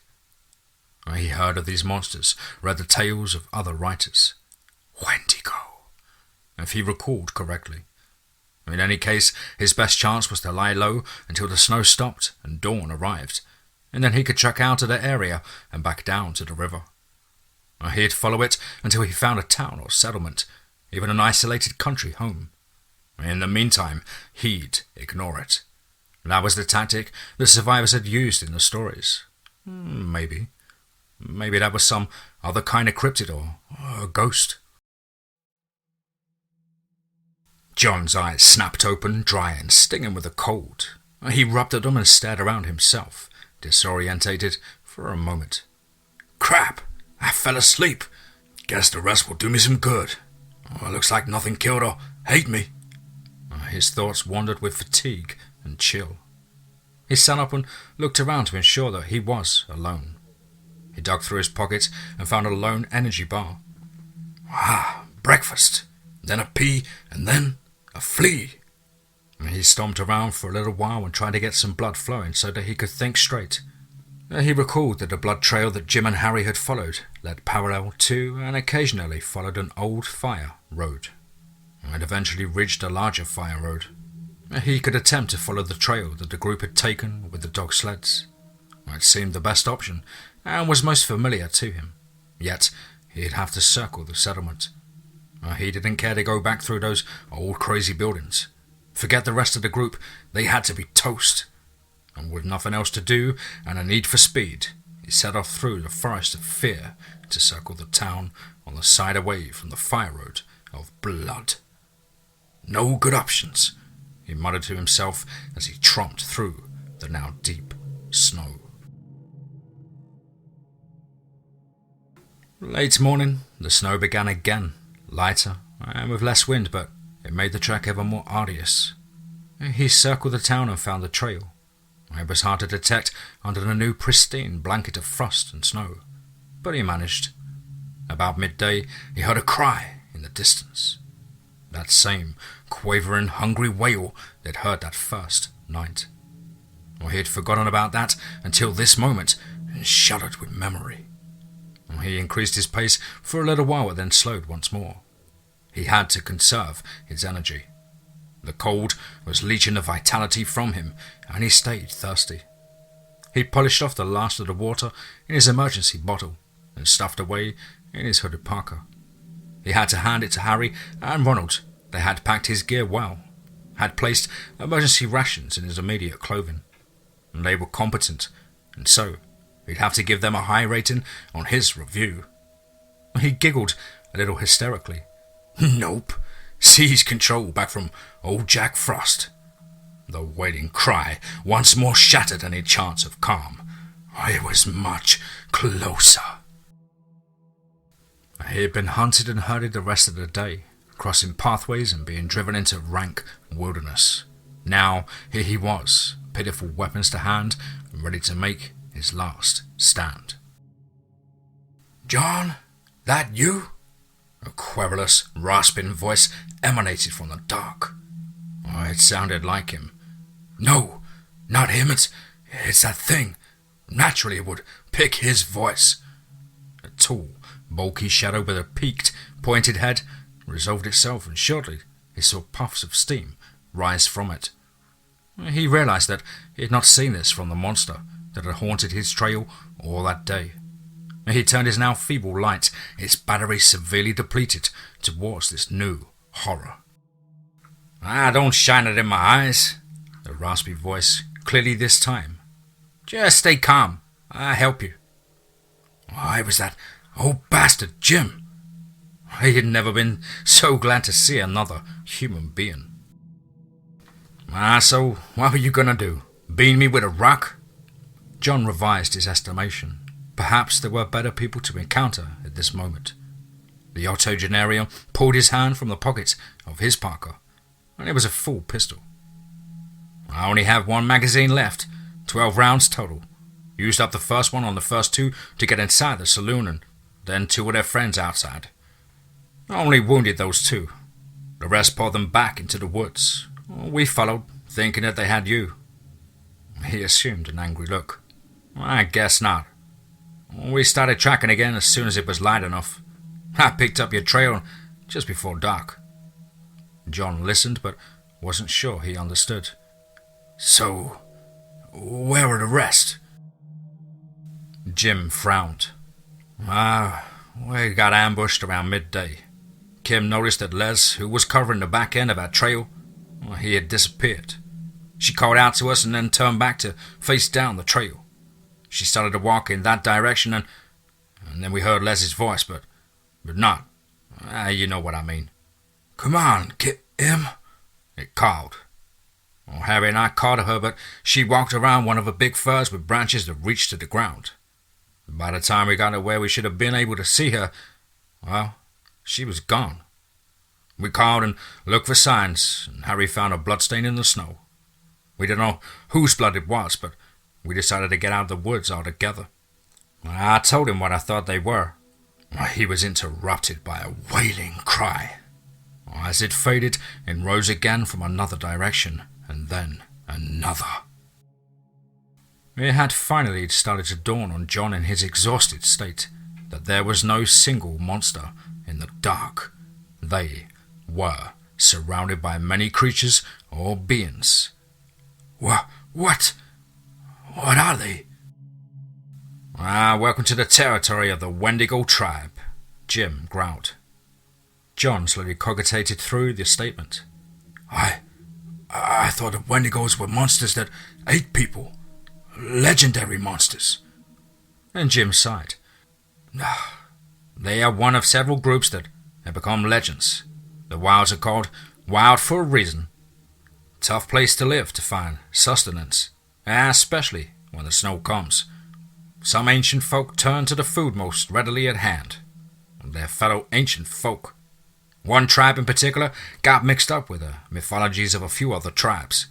Speaker 1: He heard of these monsters, read the tales of other writers. Wendigo, if he recalled correctly. In any case, his best chance was to lie low until the snow stopped and dawn arrived, and then he could trek out of the area and back down to the river. He'd follow it until he found a town or settlement, even an isolated country home. In the meantime, he'd ignore it. That was the tactic the survivors had used in the stories. Maybe that was some other kind of cryptid or a ghost. John's eyes snapped open, dry and stinging with the cold. He rubbed at them and stared around himself, disorientated for a moment. "Crap! I fell asleep. Guess the rest will do me some good. Looks like nothing killed or ate me." His thoughts wandered with fatigue and chill. He sat up and looked around to ensure that he was alone. He dug through his pockets and found a lone energy bar. Ah, breakfast, then a pea, and then a flea. He stomped around for a little while and tried to get some blood flowing so that he could think straight. He recalled that the blood trail that Jim and Harry had followed led parallel to and occasionally followed an old fire road. It eventually reached a larger fire road. He could attempt to follow the trail that the group had taken with the dog sleds. It seemed the best option and was most familiar to him. Yet, he'd have to circle the settlement. He didn't care to go back through those old crazy buildings. Forget the rest of the group, they had to be toast. And with nothing else to do and a need for speed, he set off through the forest of fear to circle the town on the side away from the fire road of blood. No good options, he muttered to himself as he tromped through the now deep snow. Late morning, the snow began again, lighter and with less wind, but it made the trek ever more arduous. He circled the town and found the trail. It was hard to detect under the new pristine blanket of frost and snow, but he managed. About midday, he heard a cry in the distance. That same quavering, hungry wail they'd heard that first night. He had forgotten about that until this moment and shuddered with memory. He increased his pace for a little while and then slowed once more. He had to conserve his energy. The cold was leeching the vitality from him, and he stayed thirsty. He polished off the last of the water in his emergency bottle and stuffed away in his hooded parka. He had to hand it to Harry and Ronald. They had packed his gear well, had placed emergency rations in his immediate clothing, and they were competent, and so he'd have to give them a high rating on his review. He giggled a little hysterically. Nope. Seize control back from old Jack Frost. The wailing cry once more shattered any chance of calm. I was much closer. He had been hunted and herded the rest of the day, crossing pathways and being driven into rank wilderness. Now here he was, pitiful weapons to hand, ready to make his last stand. John, that you? A querulous, rasping voice emanated from the dark. It sounded like him. No, not him, it's that thing. Naturally it would pick his voice. A tall, bulky shadow with a peaked, pointed head resolved itself, and shortly he saw puffs of steam rise from it. He realized that he had not seen this from the monster that had haunted his trail all that day. He turned his now feeble light, its battery severely depleted, towards this new horror. Don't shine it in my eyes, the raspy voice, clearly this time. Just stay calm, I'll help you. It was that old bastard Jim. He had never been so glad to see another human being. So what were you gonna do? Bean me with a rock? John revised his estimation. Perhaps there were better people to encounter at this moment. The octogenarian pulled his hand from the pocket of his parka, and it was a full pistol. I only have one magazine left, 12 rounds total. Used up the first one on the first two to get inside the saloon, and then two of their friends outside. I only wounded those two. The rest pulled them back into the woods. We followed, thinking that they had you. He assumed an angry look. I guess not. We started tracking again as soon as it was light enough. I picked up your trail just before dark. John listened, but wasn't sure he understood. So, where were the rest? Jim frowned. We got ambushed around midday. Kim noticed that Les, who was covering the back end of our trail, he had disappeared. She called out to us and then turned back to face down the trail. She started to walk in that direction, and then we heard Les's voice, but not. You know what I mean. Come on, Kim, it called. Harry and I caught her, but she walked around one of the big firs with branches that reached to the ground. By the time we got to where we should have been able to see her, she was gone. We called and looked for signs, and Harry found a bloodstain in the snow. We didn't know whose blood it was, but we decided to get out of the woods altogether. I told him what I thought they were. He was interrupted by a wailing cry. As it faded, it rose again from another direction, and then another. It had finally started to dawn on John in his exhausted state that there was no single monster in the dark. They were surrounded by many creatures or beings. What? What are they? Welcome to the territory of the Wendigo tribe, Jim growled. John slowly cogitated through the statement. I thought the Wendigos were monsters that ate people. Legendary monsters. And Jim sighed. They are one of several groups that have become legends. The wilds are called wild for a reason. Tough place to live to find sustenance, especially when the snow comes. Some ancient folk turn to the food most readily at hand, their fellow ancient folk. One tribe in particular got mixed up with the mythologies of a few other tribes.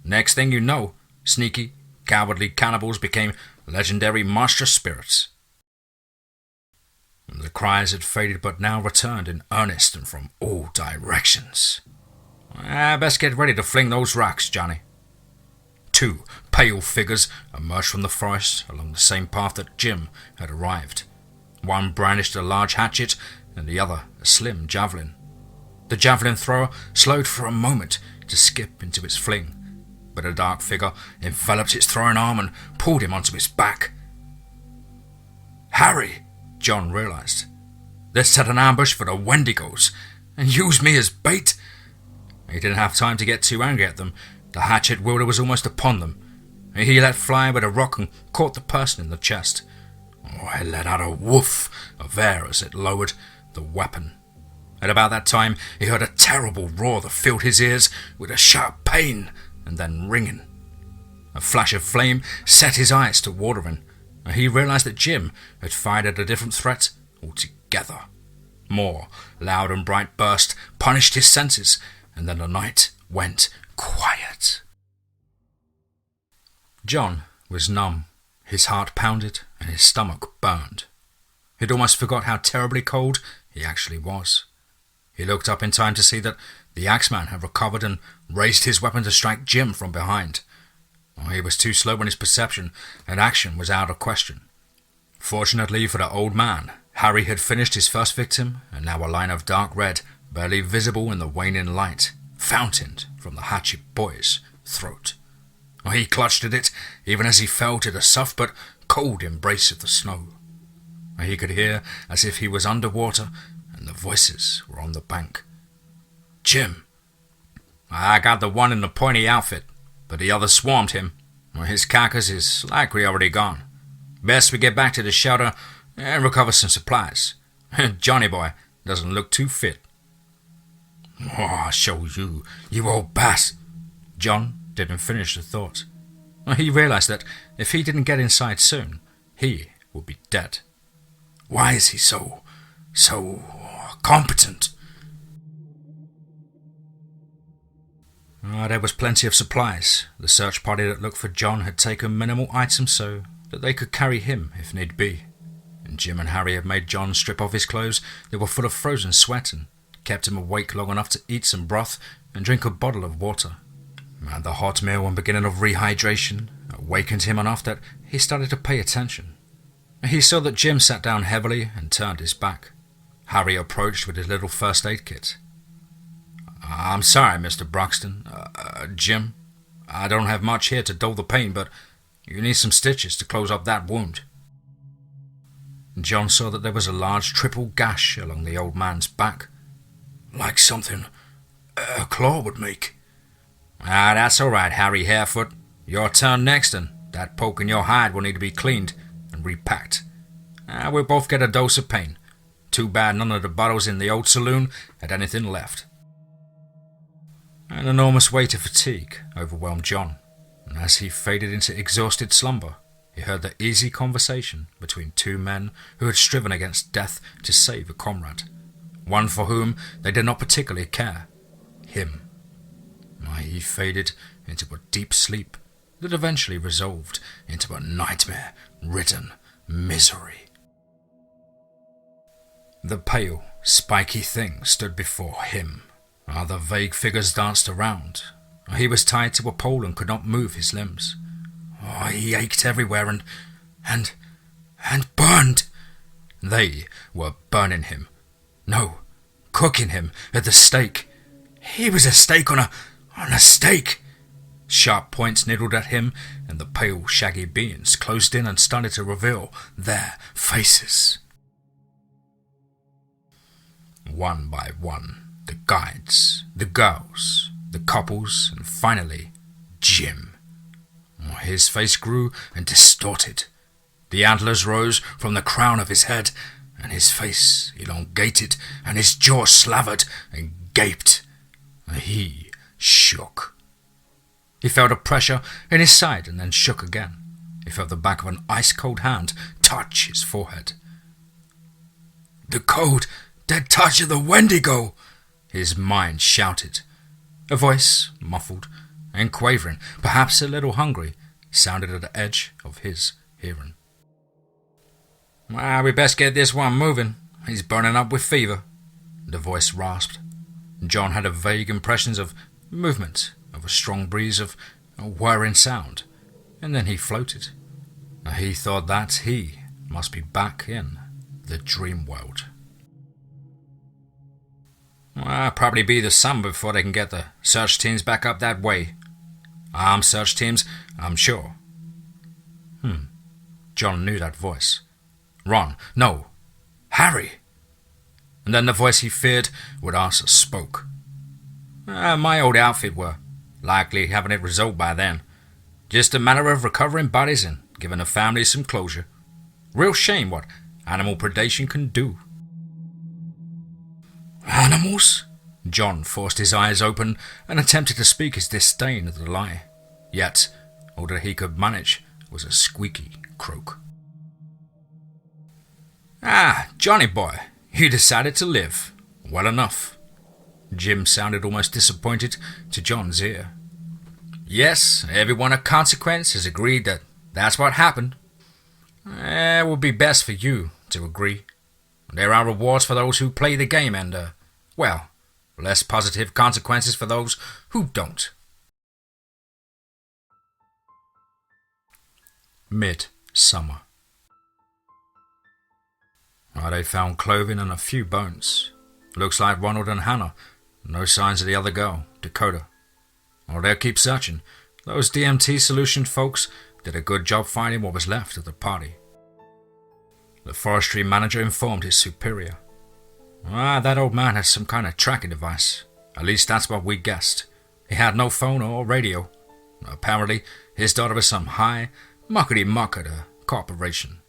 Speaker 1: Next thing you know, sneaky, cowardly cannibals became legendary monstrous spirits. The cries had faded but now returned in earnest and from all directions. Best get ready to fling those rocks, Johnny. Two pale figures emerged from the forest along the same path that Jim had arrived. One brandished a large hatchet and the other a slim javelin. The javelin thrower slowed for a moment to skip into its fling, but a dark figure enveloped its throwing arm and pulled him onto its back. Harry, John realized. They set an ambush for the Wendigos and used me as bait. He didn't have time to get too angry at them. The hatchet wielder was almost upon them. He let fly with a rock and caught the person in the chest. It let out a woof of air as it lowered the weapon. At about that time, he heard a terrible roar that filled his ears with a sharp pain and then ringing. A flash of flame set his eyes to watering, and he realized that Jim had fired at a different threat altogether. More loud and bright burst punished his senses, and then the night went quiet. John was numb. His heart pounded and his stomach burned. He'd almost forgot how terribly cold he actually was. He looked up in time to see that the Axeman had recovered and raised his weapon to strike Jim from behind. He was too slow in his perception, and action was out of question. Fortunately for the old man, Harry had finished his first victim, and now a line of dark red, barely visible in the waning light, fountained from the hatchet boy's throat. He clutched at it, even as he fell to the soft but cold embrace of the snow. He could hear as if he was underwater, and the voices were on the bank. Jim, I got the one in the pointy outfit, but the other swarmed him. His carcass is likely already gone. Best we get back to the shelter and recover some supplies. Johnny boy doesn't look too fit. I'll show you, you old bass. John didn't finish the thought. He realized that if he didn't get inside soon, he would be dead. Why is he so competent? There was plenty of supplies. The search party that looked for John had taken minimal items so that they could carry him if need be. And Jim and Harry had made John strip off his clothes that were full of frozen sweat and kept him awake long enough to eat some broth and drink a bottle of water. And the hot meal and beginning of rehydration awakened him enough that he started to pay attention. He saw that Jim sat down heavily and turned his back. Harry approached with his little first aid kit. I'm sorry, Mr. Broxton. Jim, I don't have much here to dull the pain, but you need some stitches to close up that wound. John saw that there was a large triple gash along the old man's back. Like something a claw would make. That's all right, Harry Harefoot. Your turn next, and that poke in your hide will need to be cleaned and repacked. We'll both get a dose of pain. Too bad none of the bottles in the old saloon had anything left. An enormous weight of fatigue overwhelmed John, and as he faded into exhausted slumber, he heard the easy conversation between two men who had striven against death to save a comrade, one for whom they did not particularly care, him. He faded into a deep sleep that eventually resolved into a nightmare-ridden misery. The pale, spiky thing stood before him. Other vague figures danced around. He was tied to a pole and could not move his limbs. He ached everywhere and burned. They were burning him. No, cooking him at the stake. He was a steak on a stake. Sharp points nibbled at him, and the pale, shaggy beings closed in and started to reveal their faces. One by one, the guides, the girls, the couples, and finally, Jim. His face grew and distorted. The antlers rose from the crown of his head, and his face elongated, and his jaw slavered and gaped. He shook. He felt a pressure in his side and then shook again. He felt the back of an ice-cold hand touch his forehead. "The cold, dead touch of the wendigo!" his mind shouted. A voice, muffled and quavering, perhaps a little hungry, sounded at the edge of his hearing. "We best get this one moving. He's burning up with fever," the voice rasped. John had a vague impressions of movement, of a strong breeze, of a whirring sound, and then he floated. He thought that he must be back in the dream world. Probably be the sun before they can get the search teams back up that way. Armed search teams, I'm sure. John knew that voice. Ron, no, Harry. And then the voice he feared would answer spoke. My old outfit were likely having it resolved by then. Just a matter of recovering bodies and giving the families some closure. Real shame what animal predation can do. Animals? John forced his eyes open and attempted to speak his disdain of the lie. Yet, all that he could manage was a squeaky croak. Johnny boy, you decided to live. Well enough. Jim sounded almost disappointed to John's ear. Yes, everyone of consequence has agreed that that's what happened. It would be best for you to agree. There are rewards for those who play the game and, less positive consequences for those who don't. Mid-summer. They found clothing and a few bones. Looks like Ronald and Hannah. No signs of the other girl, Dakota. They'll keep searching. Those DMT Solution folks did a good job finding what was left of the party. The forestry manager informed his superior. That old man had some kind of tracking device. At least that's what we guessed. He had no phone or radio. Apparently, his daughter was some high, muckety-muck at a corporation.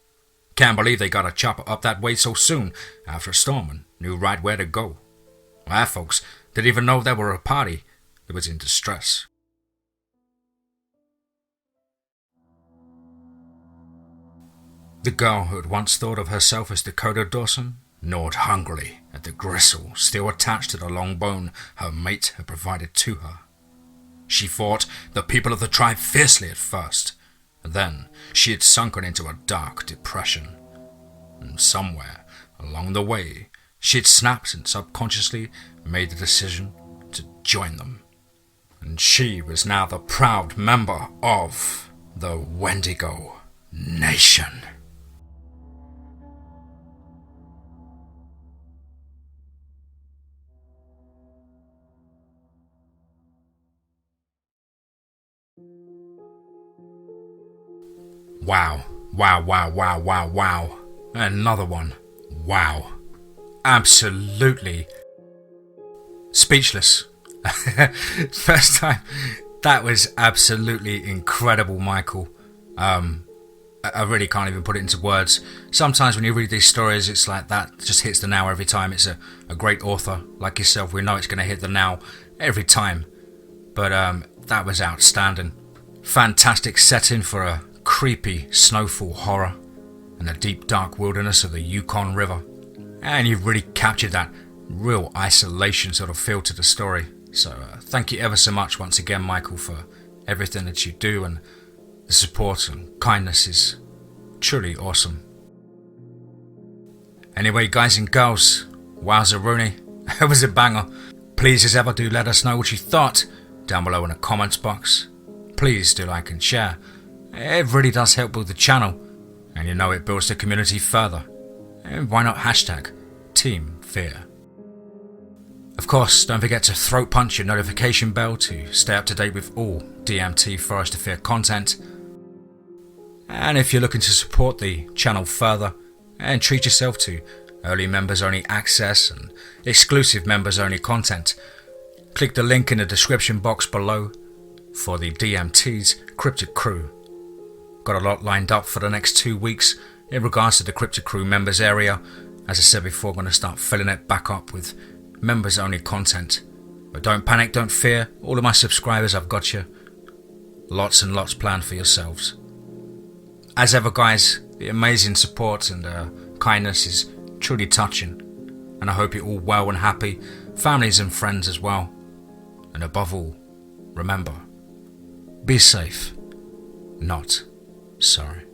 Speaker 1: Can't believe they got a chopper up that way so soon after a storm and knew right where to go. Our folks didn't even know there were a party that was in distress. The girl who had once thought of herself as Dakota Dawson gnawed hungrily at the gristle still attached to the long bone her mate had provided to her. She fought the people of the tribe fiercely at first. Then she had sunken into a dark depression. And somewhere along the way, she had snapped and subconsciously made the decision to join them. And she was now the proud member of the Wendigo Nation. Wow. Another one. Wow. Absolutely speechless. First time. That was absolutely incredible, Michael. I really can't even put it into words. Sometimes when you read these stories, it's like that just hits the now every time. It's a great author like yourself. We know it's going to hit the now every time. But that was outstanding. Fantastic setting for a creepy snowfall horror and the deep dark wilderness of the Yukon River. And you've really captured that real isolation sort of feel to the story. So thank you ever so much once again, Michael, for everything that you do, and the support and kindness is truly awesome. Anyway, guys and girls, wowza Rooney, it was a banger. Please as ever do let us know what you thought down below in the comments box. Please do like and share. It really does help build the channel, and you know it builds the community further. And why not hashtag TeamFEAR? Of course, don't forget to throat punch your notification bell to stay up to date with all DMT Forest of Fear content. And if you're looking to support the channel further and treat yourself to early members only access and exclusive members only content, click the link in the description box below for the DMT's Cryptid crew. Got a lot lined up for the next 2 weeks in regards to the Cryptid crew members area. As I said before, I'm going to start filling it back up with members only content. But don't panic, don't fear, all of my subscribers, I've got you. Lots and lots planned for yourselves. As ever guys, the amazing support and kindness is truly touching, and I hope you're all well and happy, families and friends as well. And above all, remember, be safe, not sorry.